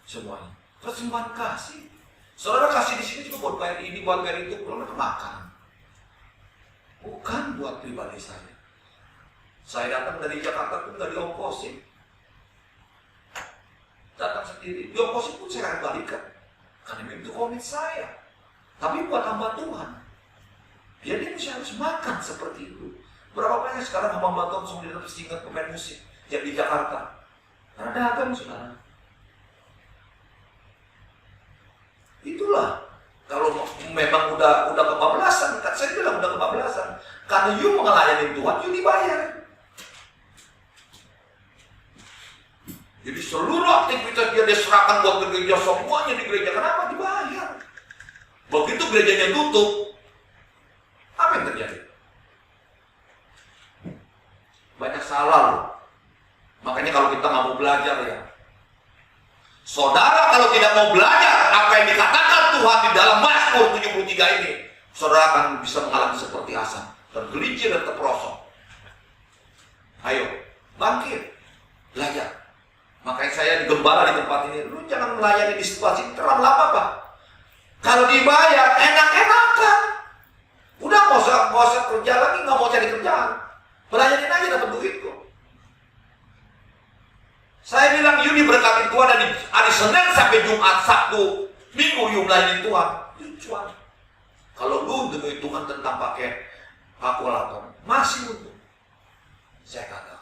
semuanya. Persembahan kasih. Saudara kasih di sini juga buat bayar ini, buat bayar itu, belum ada makanan. Bukan buat pribadi saya. Saya datang dari Jakarta pun nggak diongkosin. Datang sendiri, diongkosin pun saya akan balikan. Karena itu komit saya. Tapi buat hamba Tuhan. Dia mesti harus makan seperti itu. Berapa banyak sekarang hamba Tuhan semua tersingat pemain musik yang di Jakarta. Karena dagang, saudara. Itulah. Kalau memang udah kebablasan, kan saya bilang udah kebablasan. Karena you melayani Tuhan, you dibayar. Jadi seluruh aktivitas dia diserahkan buat gereja, semuanya di gereja. Kenapa? Dibayar. Begitu gerejanya tutup, apa yang terjadi? Banyak salah loh. Makanya kalau kita nggak mau belajar ya, saudara kalau tidak mau belajar apa yang dikatakan Tuhan di dalam Mazmur 73 ini, saudara akan bisa mengalami seperti Asa, tergelincir dan terperosok. Ayo, bangkit, belajar. Makanya saya digembala di tempat ini, lu jangan melayani di situasi ini terlalu lama, Pak. Kalau dibayar, enak-enakan. Udah nggak usah kerja lagi, nggak mau cari kerjaan. Belajarin aja dapat duit kok. Saya bilang, you diberkati Tuhan dari hari Senin sampai Jumat, Sabtu, Minggu you melayani Tuhan. Tujuan. Kalau lu demi Tuhan tentang pakai kalkulator, masih untung. Saya katakan.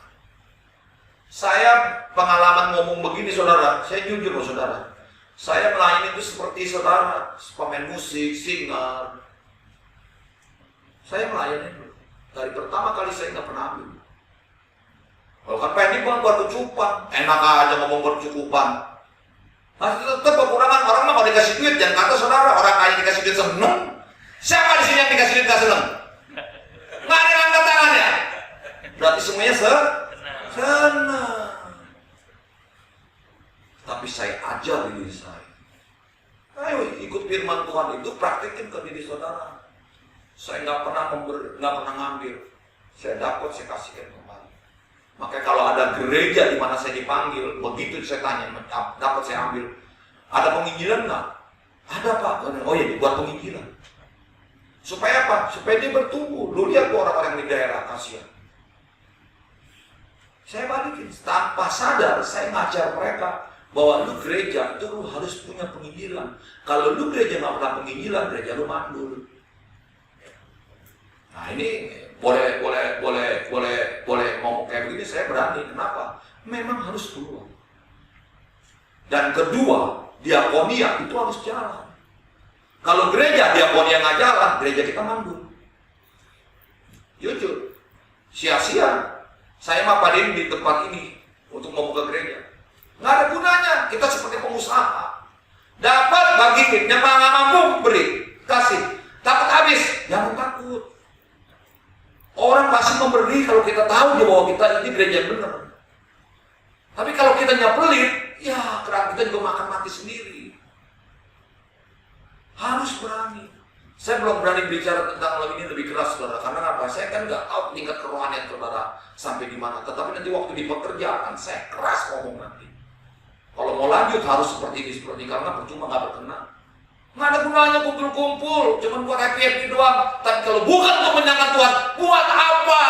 Saya pengalaman ngomong begini, saudara. Saya jujur loh, saudara. Saya melayani itu seperti saudara, pemain musik, singer. Saya melayani dulu. Dari pertama kali saya nggak pernah ambil. Kalau kan pendek bukan buat kecukupan, enak aja ngomong bercukupan. Masih tetap kekurangan. Orang mah kalau dikasih duit, jangan kata saudara, orang kaya dikasih duit seneng. Siapa di sini yang dikasih duit nggak seneng? Nggak ada yang angkat tangannya. Berarti semuanya senang. Tapi saya ajar diri saya. Ayo ikut firman Tuhan itu, praktikin ke diri saudara. Saya nggak pernah ngambil. Saya dapat, saya kasihkan kembali. Makanya kalau ada gereja di mana saya dipanggil, begitu saya tanya, dapat saya ambil. Ada penginjilan nggak? Ada, Pak. Oh iya, dibuat penginjilan. Supaya apa? Supaya dia bertumbuh. Lu lihat orang-orang di daerah, kasihan. Saya balikin, tanpa sadar saya ngajar mereka bahwa lu gereja itu lu harus punya penginjilan. Kalau lu gereja nggak pernah penginjilan, gereja lu mandul. Nah ini boleh ngomong kayak begini, saya berani. Kenapa? Memang harus keluar. Dan kedua, diakonia itu harus jalan. Kalau gereja diakonia nggak jalan, gereja kita mandul. Jujur, sia-sia. Saya mah padain di tempat ini untuk membuka gereja. Nggak ada gunanya, kita seperti pengusaha. Dapat bagiin, yang nggak mampu beri, kasih. Takut habis, jangan takut. Orang pasti memberi kalau kita tahu dia bahwa kita ini gereja benar. Tapi kalau kita pelit, ya kerang kita juga makan mati sendiri. Harus berani. Saya belum berani bicara tentang hal ini lebih keras, saudara. Karena apa? Saya kan nggak tahu tingkat kerohanian saudara sampai di mana. Tetapi nanti waktu di pekerjaan saya keras ngomong nanti. Kalau mau lanjut harus seperti ini karena percuma nggak berkenan. Nggak ada gunanya kumpul-kumpul, cuma buat happy doang. Tapi kalau bukan untuk menyenangkan Tuhan, buat apa?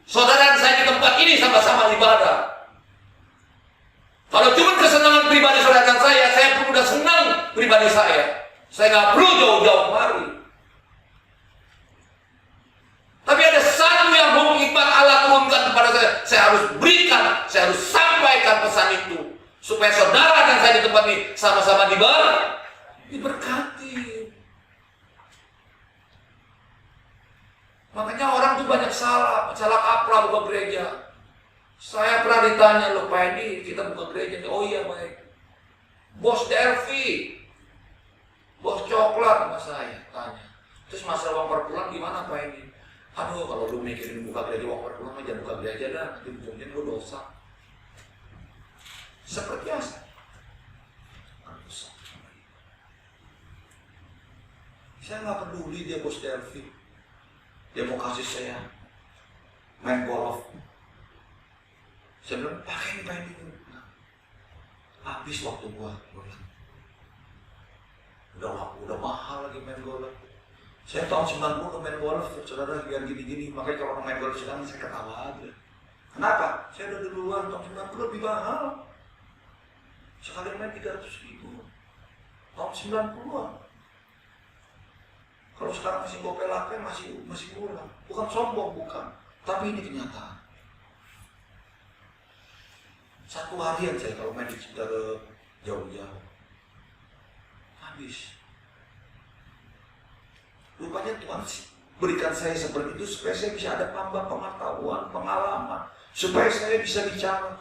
Saudara dan saya di tempat ini sama-sama ibadah. Kalau cuma kesenangan pribadi saudara dan saya pun udah senang pribadi saya. Saya nggak perlu jauh-jauh kemari. Tapi ada satu yang mengibat Allah turunkan supaya saudara dan saya di tempat ini sama-sama diberkati. Makanya orang tuh banyak salah kaprah buka gereja. Saya pernah ditanya, loh Pak Edi, kita buka gereja. Oh iya baik. Bos Delvi, bos coklat sama saya tanya. Terus masalah uang per bulan gimana Pak Edi? Aduh, kalau lu mikirin buka gereja uang per bulan, jangan buka gereja dah. Nanti ujungnya lu dosa. Seperti biasa. Saya nggak peduli dia bos Delvi. Dia mau kasih saya main golf. Saya bilang, pakai ini, Pak Edi. Habis waktu gua bilang, udah mahal lagi main golf. Saya tahun 90 main golf, saudara, biar gini-gini. Makanya kalau orang main golf sekarang saya ketawa aja. Kenapa? Saya udah duluan, tahun 90 lebih mahal. Sekali main 300.000 tahun 90-an. Kalau sekarang masih gopel-gopel masih murah. Bukan sombong, bukan. Tapi ini kenyataan. Satu harian saya kalau main di Citara jauh-jauh habis. Rupanya Tuhan berikan saya seperti itu supaya saya bisa ada tambah pengetahuan, pengalaman, supaya saya bisa bicara,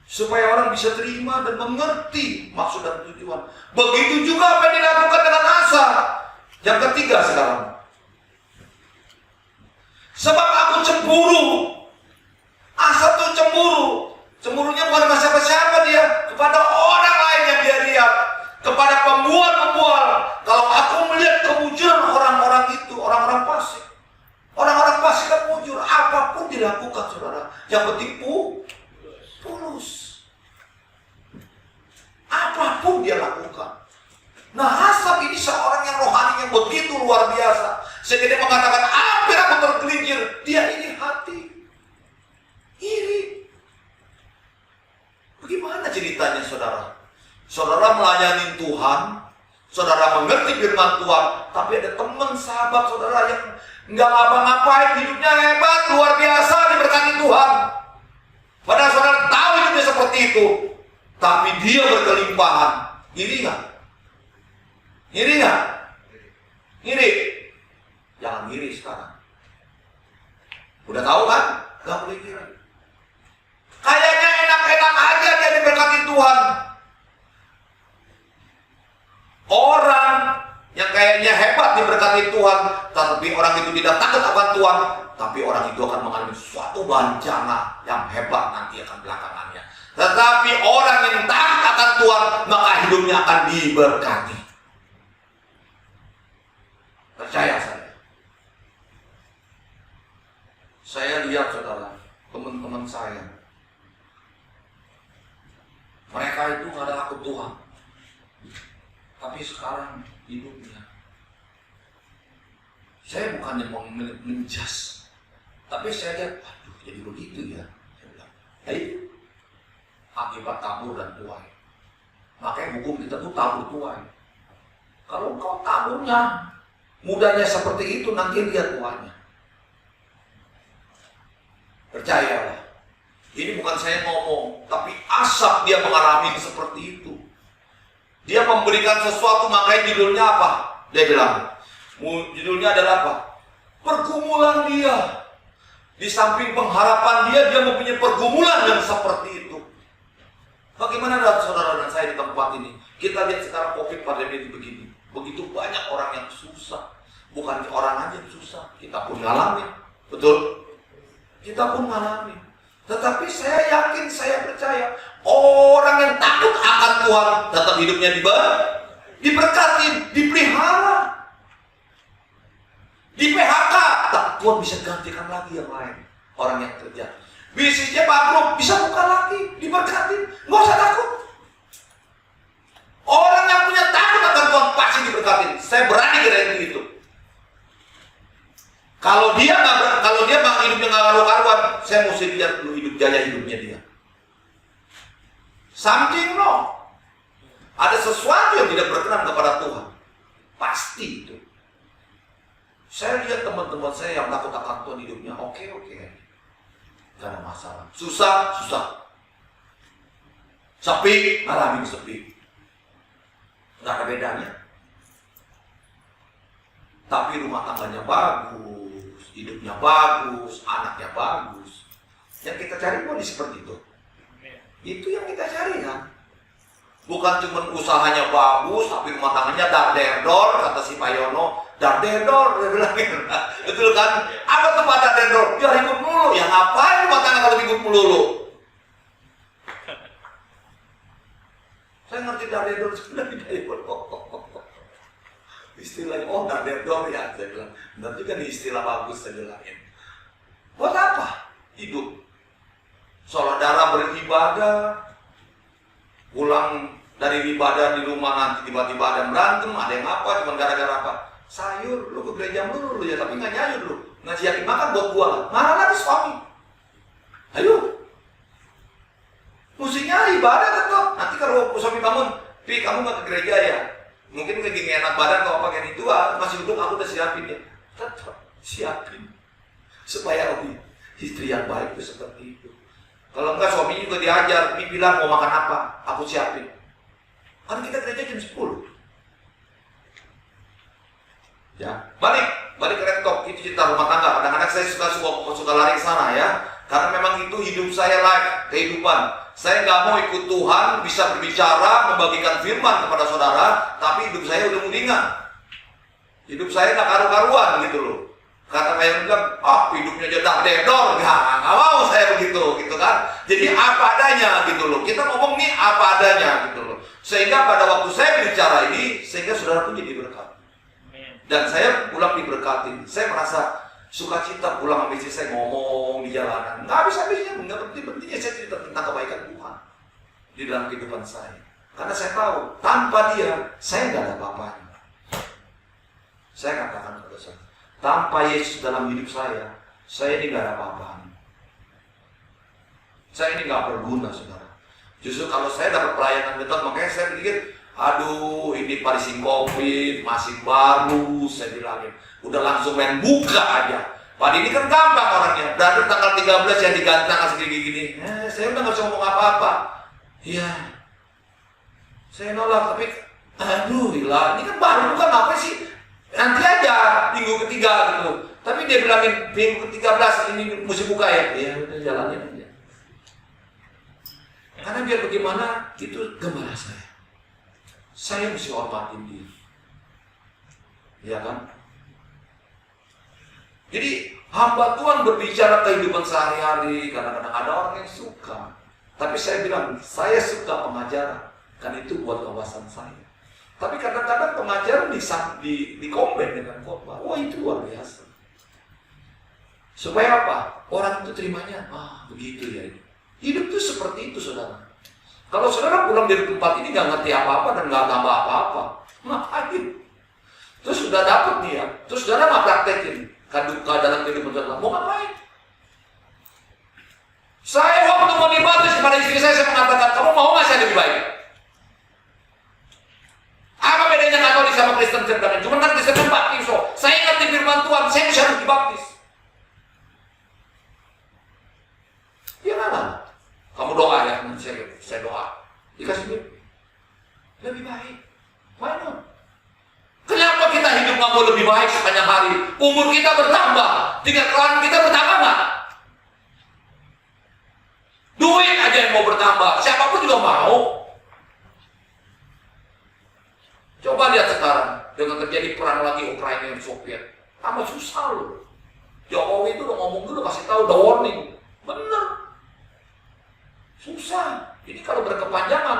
supaya orang bisa terima dan mengerti maksud dan tujuan. Begitu juga apa yang dilakukan dengan Asa. Yang ketiga sekarang, sebab aku cemburu. Asa tuh cemburu. Cemburunya bukan sama siapa-siapa dia, kepada orang lain yang dia lihat, kepada pembual-pembual. Kalau aku melihat kemujuran orang-orang itu, orang-orang fasik. Orang-orang fasik kan mujur, apapun dilakukan saudara. Yang penting tulus. Apapun dia lakukan. Nah, Asaf ini seorang yang rohani yang begitu luar biasa. Sehingga dia mengatakan, hampir aku tergelincir. Dia ini hati iri. Bagaimana ceritanya saudara? Saudara melayani Tuhan, saudara mengerti firman Tuhan, tapi ada teman sahabat saudara yang nggak ngapa-ngapain, hidupnya hebat, luar biasa, diberkati Tuhan. Padahal saudara tahu hidupnya seperti itu, tapi dia berkelimpahan. Iri nggak? Iri nggak? Iri? Jangan iri sekarang. Udah tahu kan? Gak boleh iri. Kayaknya enak-enak aja dia diberkati Tuhan. Orang yang kayaknya hebat diberkati Tuhan, tapi orang itu tidak takut akan Tuhan, tapi orang itu akan mengalami suatu bencana yang hebat nanti akan belakangannya. Tetapi orang yang takut akan Tuhan, maka hidupnya akan diberkati. Percaya saya. Saya lihat saudara, teman-teman saya, mereka itu nggak ada takut Tuhan, tapi sekarang hidupnya, saya bukannya mau menjas, tapi saya lihat, aduh jadi begitu ya. Saya bilang, itu akibat tabur dan tuai. Makanya hukum kita tuh tabur tuai. Kalau kau taburnya mudahnya seperti itu, nanti lihat tuanya. Percayalah. Ini bukan saya ngomong, tapi Asaf dia mengalami seperti itu. Dia memberikan sesuatu, makanya judulnya apa? Dia bilang, judulnya adalah apa? Pergumulan dia. Di samping pengharapan dia mempunyai pergumulan yang seperti itu. Bagaimana saudara dan saya di tempat ini? Kita lihat sekarang COVID pandemi begini. Begitu banyak orang yang susah. Bukan orang aja yang susah, kita pun ngalami. Betul? Kita pun ngalami. Tetapi saya yakin, saya percaya orang yang takut akan Tuhan tetap hidupnya diberkati, dipelihara, di PHK, tapi Tuhan bisa gantikan lagi yang lain. Orang yang kerja bisnisnya bangkrut, bisa buka lagi, diberkati, nggak usah takut. Orang yang punya takut akan Tuhan pasti diberkati. Saya berani garanti itu. Kalau dia hidupnya nggak karu-karuan, saya mesti lihat dulu gaya hidupnya dia. Something wrong. Ada sesuatu yang tidak berkenan kepada Tuhan. Pasti itu. Saya lihat teman-teman saya yang takut akan Tuhan hidupnya oke. Gak ada masalah. Susah. Sepi, ngalamin sepi. Nggak ada bedanya. Tapi rumah tangganya bagus, hidupnya bagus, anaknya bagus. Yang kita cari bukan seperti itu. Itu yang kita cari kan. Bukan cuma usahanya bagus, tapi rumah tangganya dar-der-dor, kata si Pak Yono. Dar-der-dor, dia bilang gitu. Betul kan? Apa tuh Pak dar-der-dor? Ya ribut mulu. Ya ngapain rumah tangga kalau ribut melulu? Saya ngerti dar-der-dor sebenarnya dari istilahnya, oh dar-der-dor ya, saya bilang. Benar juga nih istilah bagus saya bilangin. Buat apa? Hidup. Saudara beribadah, pulang dari ibadah di rumah nanti tiba-tiba ada berantem, ada yang apa, cuma gara-gara apa? Sayur, lu ke gereja dulu ya, tapi nggak nyayur lu. Ngasih yakin makan buat gua, marah lagi suami. Ayo, musiknya ibadah tetap. Nanti kalau suami bangun, Pi kamu nggak ke gereja ya? Mungkin lagi nggak enak badan kalau pakai itu, masih duduk aku udah siapin ya. Tetap siapin supaya lebih istri yang baik itu seperti itu. Kalau enggak suami juga diajar, Pi bilang mau makan apa, aku siapin. Kan kita gereja jam 10. Ya, balik ke laptop, itu cerita rumah tangga. Kadang-kadang saya suka lari ke sana ya, karena memang itu hidup saya live, kehidupan. Saya nggak mau ikut Tuhan, bisa berbicara, membagikan firman kepada saudara, tapi hidup saya udah mendingan. Hidup saya nggak karu-karuan gitu loh. Kata saya bilang, hidupnya jedak dedor, nggak mau saya begitu, gitu kan. Jadi apa adanya gitu loh. Kita ngomong nih apa adanya gitu loh. Sehingga pada waktu saya bicara ini, sehingga saudara pun jadi berkat. Dan saya pulang diberkatin. Saya merasa sukacita pulang habis saya ngomong di jalanan. Nggak habis-habisnya, nggak penting-pentingnya saya cerita tentang kebaikan Tuhan di dalam kehidupan saya. Karena saya tahu, tanpa dia, saya nggak ada apa-apanya. Saya katakan kepada saya, tanpa Yesus dalam hidup saya ini nggak ada apa-apanya. Saya ini nggak berguna, saudara. Justru kalau saya dapat pelayanan betul, makanya saya pikir, aduh, ini parising COVID, masih baru, saya bilangin. Udah langsung main buka aja. Padahal ini kan gampang orangnya. Berarti tanggal 13 yang diganti tanggal segini-gini. Saya udah gak bisa ngomong apa-apa. Iya. Saya nolak, tapi aduh, gila. Ini kan baru bukan apa sih? Nanti aja, minggu ketiga gitu. Tapi dia bilangin, minggu ke-13 ini mesti buka ya. Iya, udah jalanin aja. Karena biar bagaimana, itu gembala saya. Saya mesti hormatin dia. Ya kan? Jadi hamba Tuhan berbicara kehidupan sehari-hari. Kadang-kadang ada orang yang suka. Tapi saya bilang, saya suka pengajaran. Kan itu buat kawasan saya. Tapi kadang-kadang pengajaran dikomben dengan khotbah. Wah, itu luar biasa. Supaya apa? Orang itu terimanya, begitu ya. Hidup itu seperti itu, saudara. Kalau saudara pulang dari tempat ini nggak ngerti apa-apa dan nggak tambah apa-apa, ngapain? Terus sudah dapat nih ya, terus saudara nggak praktekin kaduka dalam kehidupan saudara, mau ngapain? Saya waktu mau dibaptis kepada istri saya mengatakan, kamu mau nggak saya lebih baik? Apa bedanya Katolik sama Kristen? Cuma kan Kristen kan baptis, saya ngerti firman Tuhan, saya bisa harus dibaptis. Ya mana? Kamu doa ya, saya doa. Dikasih lebih baik. Why not? Kenapa kita hidup nggak mau lebih baik sepanjang hari? Umur kita bertambah, tingkat keluarga kita bertambah nggak? Duit aja yang mau bertambah, siapapun juga mau. Coba lihat sekarang, dengan terjadi perang lagi Ukraina dan Soviet, tambah susah loh. Jokowi itu udah ngomong dulu, kasih tahu, udah warning. Bener. Susah. Ini kalau berkepanjangan,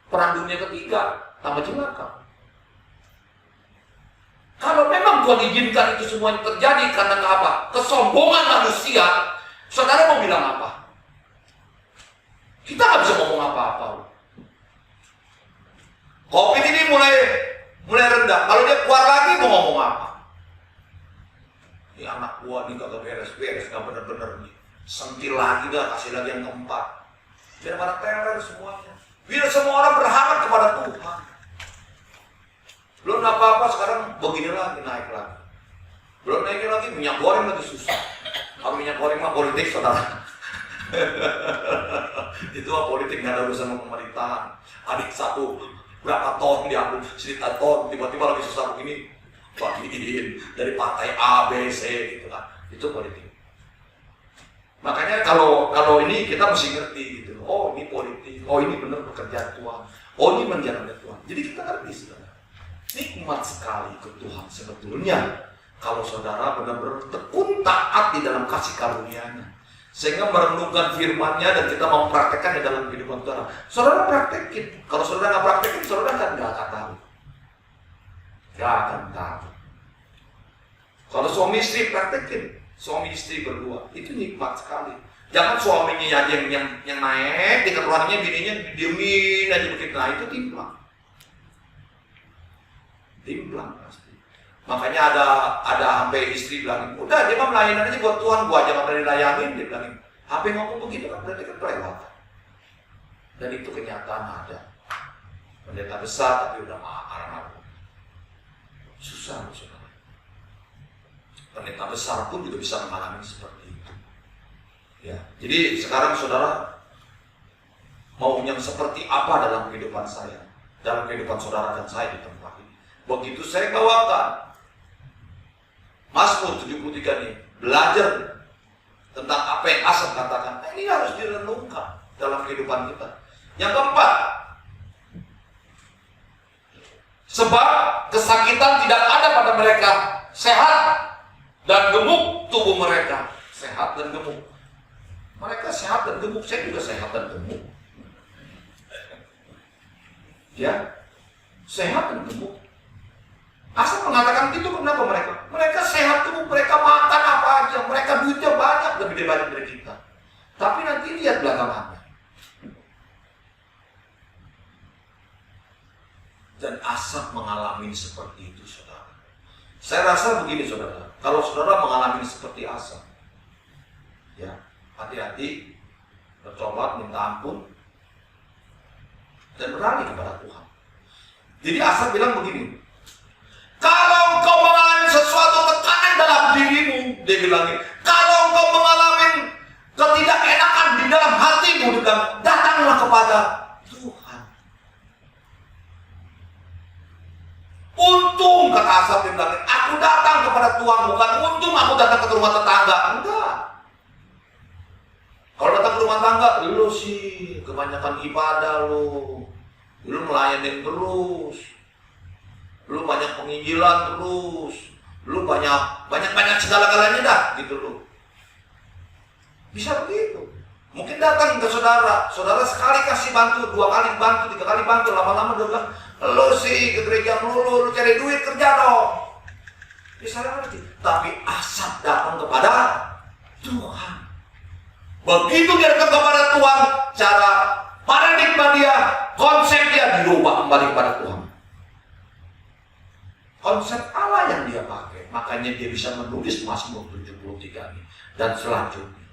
perang dunia ketiga, tambah celaka. Kalau memang Tuhan izinkan itu semuanya terjadi karena apa? Kesombongan manusia, saudara mau bilang apa? Kita nggak bisa ngomong apa-apa. COVID ini mulai rendah. Kalau dia keluar lagi mau ngomong apa? Ini anak gua nih kagak beres-beres, nggak bener-bener nih. Sentil lagi dah, kasih lagi yang keempat. Biar pada teror semuanya. Biar semua orang berharap kepada Tuhan. Belum apa-apa sekarang begini lagi, naik lagi. Belum naik lagi, minyak goreng lagi susah. Kalau minyak goreng mah politik, saudara. Itu politik, nggak ada urusan sama pemerintahan. Adik satu berapa ton diambil, cerita ton, tiba-tiba lagi susah begini, bagiin dari partai A, B, C gitu kan. Itu politik. Makanya kalau ini kita mesti ngerti gitu. Oh ini politik, oh ini benar pekerjaan Tuhan, oh ini menjalankan Tuhan. Jadi kita ngerti saudara. Nikmat sekali ke Tuhan sebetulnya kalau saudara benar-benar tekun taat di dalam kasih karunia-Nya, sehingga merenungkan firman-Nya dan kita mau praktekkan di dalam kehidupan saudara. Saudara praktekin. Kalau saudara nggak praktekin, saudara kan nggak akan tahu. Nggak akan tahu. Kalau suami istri praktekin, suami istri berdua itu nikmat sekali. Jangan suaminya aja yang naik, di keluarganya bininya diemin aja begitu. Nah itu timplang. Timplang pasti. Makanya ada sampai istri bilang, udah dia mah melayanan aja buat Tuhan, gua aja nggak pernah dilayanin. Dia bilang, HP ngomong begitu kan berarti kan kelewatan. Dan itu kenyataan ada. Pendeta besar tapi udah marah. Susah loh saudara. Pendeta besar pun juga bisa mengalami seperti itu. Ya, jadi sekarang saudara mau yang seperti apa dalam kehidupan saya, dalam kehidupan saudara dan saya di tempat ini. Begitu saya bawakan Mazmur 73 nih, belajar tentang apa yang Asaf katakan. Nah, ini harus direnungkan dalam kehidupan kita. Yang keempat, sebab kesakitan tidak ada pada mereka, sehat dan gemuk tubuh mereka. Sehat dan gemuk. Mereka sehat dan gemuk, saya juga sehat dan gemuk. Ya, sehat dan gemuk. Asal mengatakan itu kenapa mereka? Mereka sehat tubuh, mereka makan apa aja, mereka duitnya banyak, lebih banyak dari kita. Tapi nanti lihat belakangannya. Dan Asaf mengalami seperti itu, saudara. Saya rasa begini, saudara. Kalau saudara mengalami seperti Asaf, ya hati-hati, bertobat, minta ampun, dan beralih kepada Tuhan. Jadi Asaf bilang begini, kalau engkau mengalami sesuatu tekanan dalam dirimu, dia bilang, kalau engkau mengalami ketidakenakan di dalam hatimu, dia bilang, datanglah kepada Tuhan. Untung, kata Asaf, dia bilang, aku datang kepada Tuhan, bukan untung aku datang ke rumah tetangga. Enggak. Kalau datang ke rumah tangga, lu sih kebanyakan ibadah lu melayanin terus, lu banyak penginjilan terus, lu banyak segala-galanya dah gitu lu. Bisa begitu. Mungkin datang ke saudara sekali kasih bantu, 2 kali bantu, 3 kali bantu, lama-lama dia bilang, lu sih ke gereja lu cari duit kerja dong. Bisa ngerti. Tapi Asaf datang kepada Tuhan. Begitu dia datang kepada Tuhan, cara paradigma dia, konsep dia dirubah kembali kepada Tuhan. Konsep Allah yang dia pakai, makanya dia bisa menulis Mazmur 73 ini dan selanjutnya.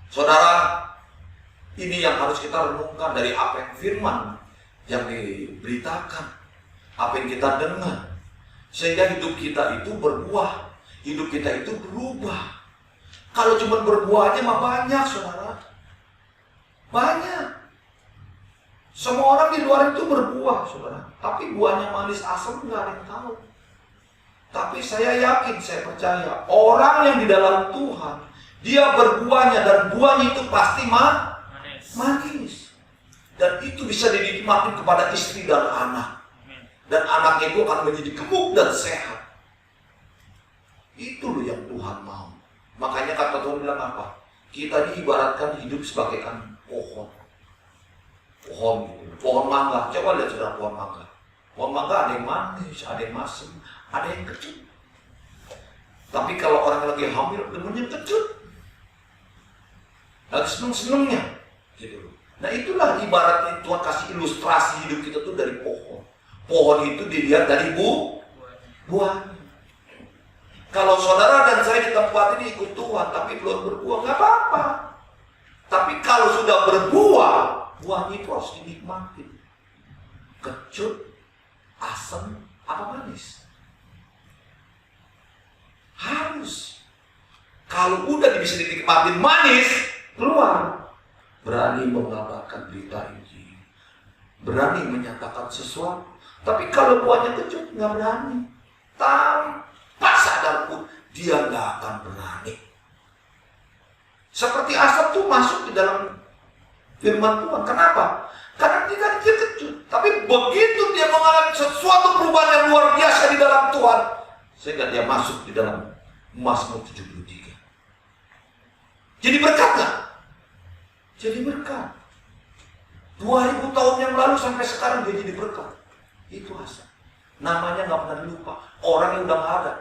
Saudara, ini yang harus kita renungkan dari apa yang firman yang diberitakan, apa yang kita dengar, sehingga hidup kita itu berbuah, hidup kita itu berubah. Kalau cuma berbuah aja mah banyak, saudara, banyak. Semua orang di luar itu berbuah, saudara. Tapi buahnya manis asam nggak ada yang tahu. Tapi saya yakin, saya percaya, orang yang di dalam Tuhan, dia berbuahnya dan buahnya itu pasti manis. Dan itu bisa dinikmati kepada istri dan anak. Dan anaknya itu akan menjadi gemuk dan sehat. Itu loh yang Tuhan mau. Makanya kata Tuhan bilang apa? Kita diibaratkan hidup sebagai pohon. Pohon mangga. Coba lihat saudara pohon mangga. Pohon mangga ada yang manis, ada yang masam, ada yang kecut. Tapi kalau orang lagi hamil, demennya kecut. Lagi seneng-senengnya. Gitu. Nah itulah ibaratnya Tuhan kasih ilustrasi hidup kita tuh dari pohon. Pohon itu dilihat dari buahnya. Kalau saudara dan saya di tempat ini ikut Tuhan, tapi belum berbuah, nggak apa-apa. Tapi kalau sudah berbuah, buahnya itu harus dinikmati. Kecut, asam, apa manis? Harus. Kalau udah bisa dinikmatin manis, keluar. Berani mengabarkan berita Injil, berani menyatakan sesuatu. Tapi kalau buahnya kecut, nggak berani. Tanpa sadar pun dia nggak akan berani. Seperti asap tuh masuk di dalam firman Tuhan. Kenapa? Karena dia kecut. Tapi begitu dia mengalami sesuatu perubahan yang luar biasa di dalam Tuhan, sehingga dia masuk di dalam Mazmur 73. Jadi berkat nggak? Jadi berkat. 2000 tahun yang lalu sampai sekarang dia jadi berkat. Itu asal. Namanya nggak pernah dilupa. Orang yang udah nggak ada.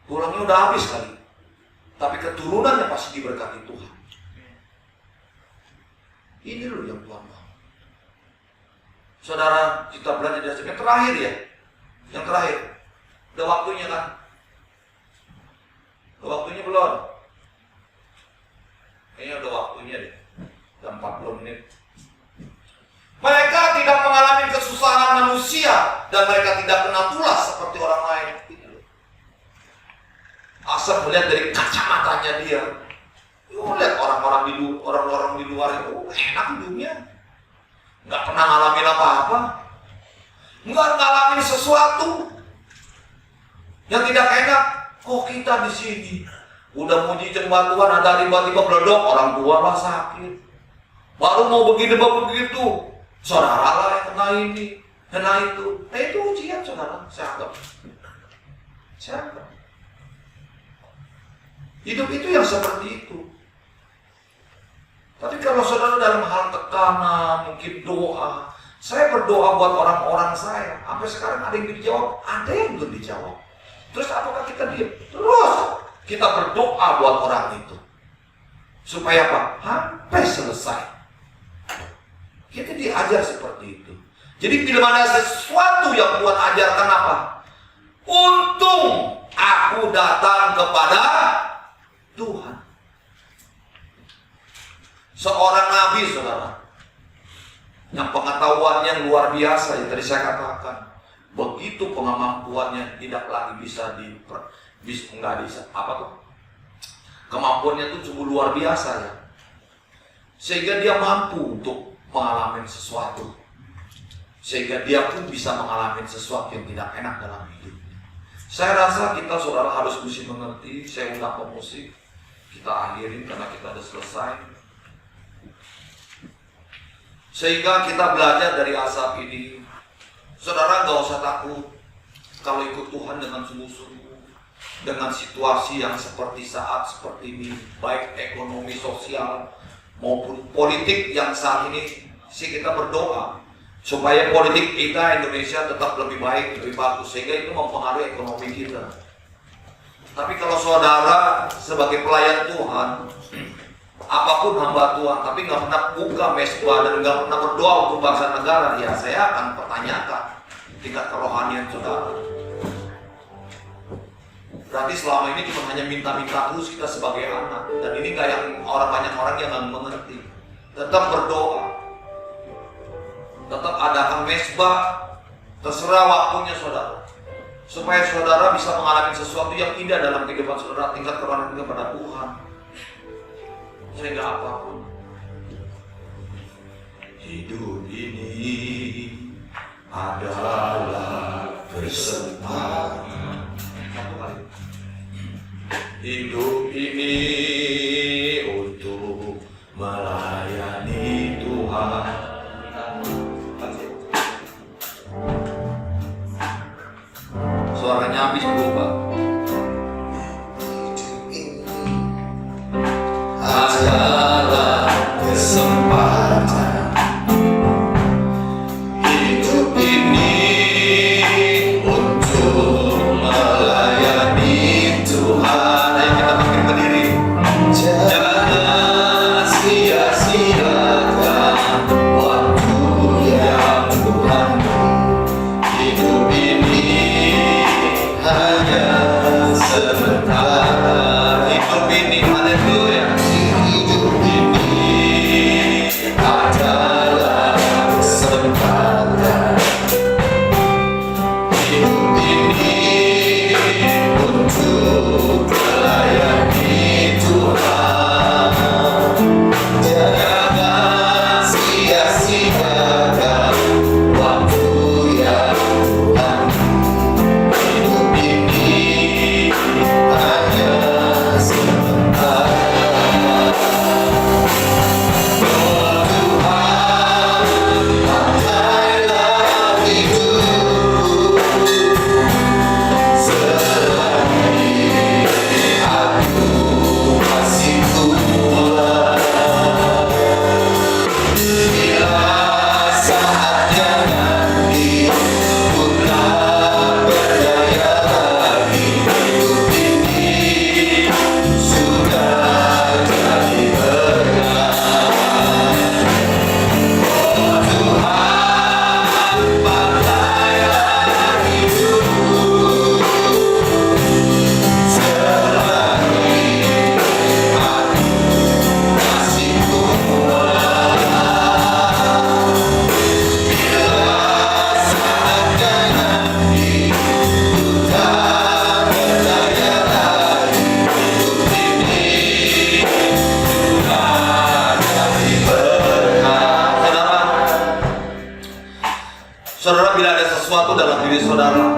Tulangnya udah habis kali. Tapi keturunannya pasti diberkati Tuhan. Ini loh yang Tuhan mau. Saudara, kita belajar dari yang terakhir ya. Yang terakhir. Udah waktunya kan? Udah waktunya belum? Kayaknya udah waktunya deh. Udah 40 menit. Mereka tidak mengalami kesusahan manusia dan mereka tidak kena tulas seperti orang lain. Asal melihat dari kacamatanya dia. Lihat orang-orang di luar itu enak hidupnya. Nggak pernah ngalamin apa-apa. Nggak ngalamin sesuatu yang tidak enak. Kok kita di sini udah muji jemaat Tuhan, ada tiba-tiba beledok, orang tua lah sakit. Baru mau begini begitu, saudara lah yang kena ini, kena itu. Nah itu ujian saudara, saya anggap. Hidup itu yang seperti itu. Tapi kalau saudara dalam hal tekanan, mungkin doa, saya berdoa buat orang-orang saya. Sampai sekarang ada yang dijawab, ada yang belum dijawab. Terus apakah kita diam? Terus kita berdoa buat orang itu. Supaya apa? Sampai selesai. Kita diajar seperti itu. Jadi bila ada sesuatu yang Tuhan ajarkan apa? Untung aku datang kepada Tuhan. Seorang nabi, saudara, yang pengetahuannya luar biasa, yang tadi saya katakan, begitu kemampuannya tidak lagi bisa kemampuannya itu sungguh luar biasa ya, sehingga dia mampu untuk mengalami sesuatu, sehingga dia pun bisa mengalami sesuatu yang tidak enak dalam hidupnya. Saya rasa kita saudara harus mesti mengerti. Saya undang pemusik, kita akhirin karena kita sudah selesai. Sehingga kita belajar dari asap ini. Saudara gak usah takut kalau ikut Tuhan dengan sungguh-sungguh, dengan situasi yang seperti seperti ini, baik ekonomi, sosial maupun politik yang saat ini. Kita berdoa supaya politik kita Indonesia tetap lebih baik, lebih bagus, sehingga itu mempengaruhi ekonomi kita. Tapi kalau saudara sebagai pelayan Tuhan, apapun hamba Tuhan, tapi nggak pernah buka mesbah dan nggak pernah berdoa untuk bangsa negara, ya saya akan pertanyakan tingkat kerohanian saudara. Berarti selama ini cuma hanya minta-minta terus kita sebagai anak, dan ini nggak yang banyak orang yang nggak mengerti. Tetap berdoa, tetap adakan mesbah, terserah waktunya saudara, supaya saudara bisa mengalami sesuatu yang indah dalam kehidupan saudara, tingkat kerohanian kepada Tuhan. Sehingga apapun hidup ini adalah kesempatan. Satu kali. Hidup ini untuk melayani Tuhan. Suaranya habis berubah. Adalah kesempatan. Hidup ini untuk melayani Tuhan. Ayo kita bangkit berdiri. Jangan sia-siakan waktu yang Tuhan beri. Hidup ini hanya sementara. Hidup ini, haleluya. Hidup sesuatu dalam diri saudara.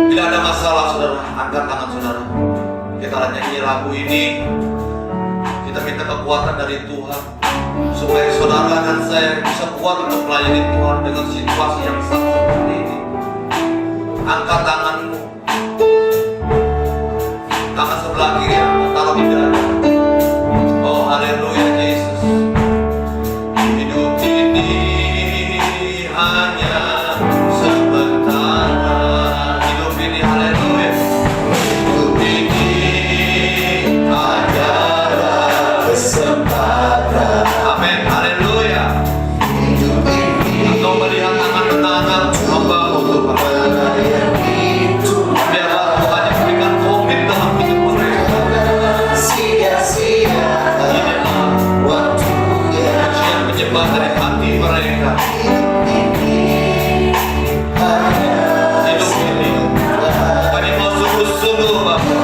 Bila ada masalah saudara, angkat tangan saudara. Kita hanya nyanyi lagu ini. Kita minta kekuatan dari Tuhan supaya saudara dan saya bisa kuat untuk melayani Tuhan dengan situasi yang sama seperti ini. Angkat tanganmu, tangan sebelah kiri taruh di dada. Oh haleluya Yesus. Hidup ini hanya sementara. Hidup ini haleluya. Hidup ini adalah kesempatan. amin haleluya. Hidup ini Engkau melihat tangan-tangan hamba untuk yang itu biarlah Tuhan yang berikan komit dalam hidup mereka. sia-sia Inilah waktu yang menyebar dari hati mereka. hidup ini hanya Hidup ini kami mau sungguh-sungguh Bapa.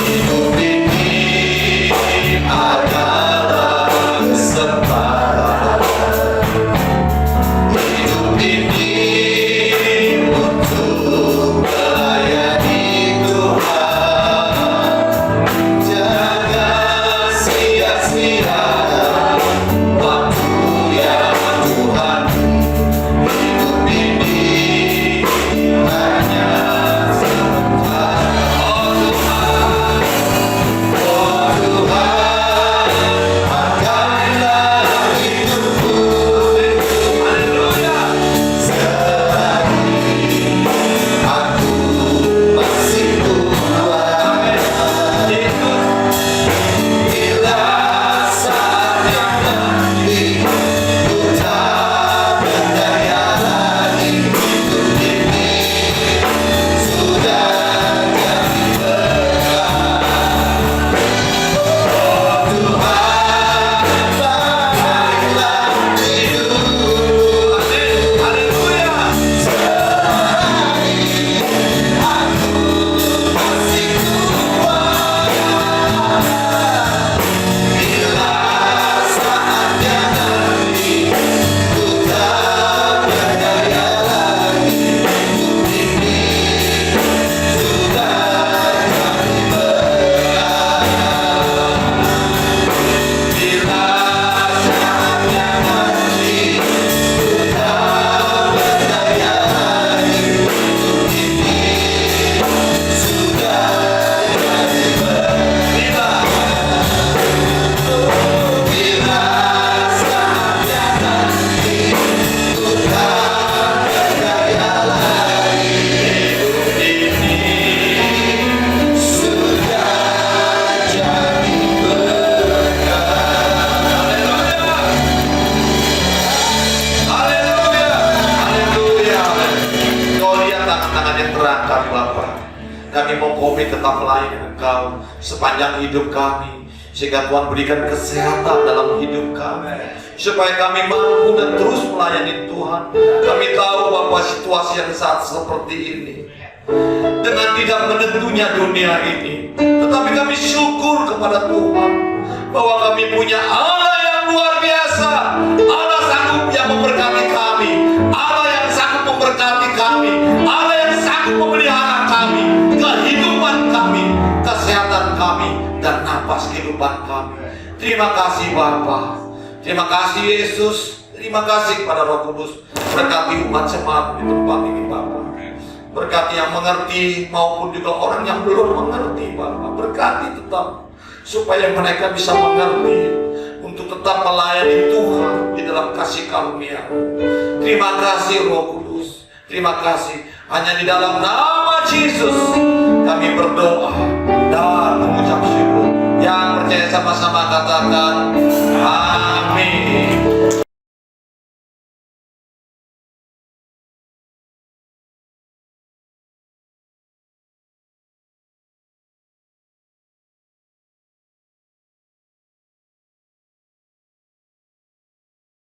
Hidup ini adalah kesempatan. Hidup ini untuk melayani Tuhan. Jangan sia-sia waktu yang Tuhan. Hidup ini hanya sementara. Oh Tuhan, oh Tuhan, pakailah hidupku. Haleluya. Selagi aku masih kuat. Amin. Yesus. Bila saatnya nanti ku tak berdaya lagi, hidup ini sudah jadi berkah. Oh Tuhan, pakailah hidupku. Amin. Haleluya. Selagi aku masih kuat. Bila saatnya nanti ku tak berdaya lagi, hidup ini sudah jadi berkah. Bila saatnya nanti ku tak berdaya lagi, hidup ini sudah jadi berkah. Bila saatnya nanti ku tak berdaya lagi, hidup ini sudah jadi berkah. Haleluya, haleluya, haleluya. Kau lihat tangan-tangan yang terangkat Bapa. Kami mau komit tetap melayani Engkau sepanjang hidup kami, sehingga Tuhan berikan kesehatan dalam hidup kami, supaya kami mampu dan terus melayani Tuhan. Kami tahu bahwa situasi yang saat seperti ini dengan tidak menentunya dunia ini, tetapi kami syukur kepada Tuhan bahwa kami punya Allah yang luar biasa, Allah sanggup yang memberkati kami, Allah yang sanggup memberkati kami, Allah yang sanggup memelihara kami, kehidupan kami, kesehatan kami, dan napas kehidupan kami. Terima kasih Bapa, terima kasih Yesus, terima kasih kepada Roh Kudus. Berkati umat jemaat di tempat ini Bapa. Berkati yang mengerti maupun juga orang yang belum mengerti Bapa. Berkati tetap supaya mereka bisa mengerti untuk tetap melayani Tuhan di dalam kasih karunia. Terima kasih Roh Kudus. Terima kasih. Hanya di dalam nama Yesus kami berdoa dan mengucap syukur. Yang percaya sama-sama katakan amin.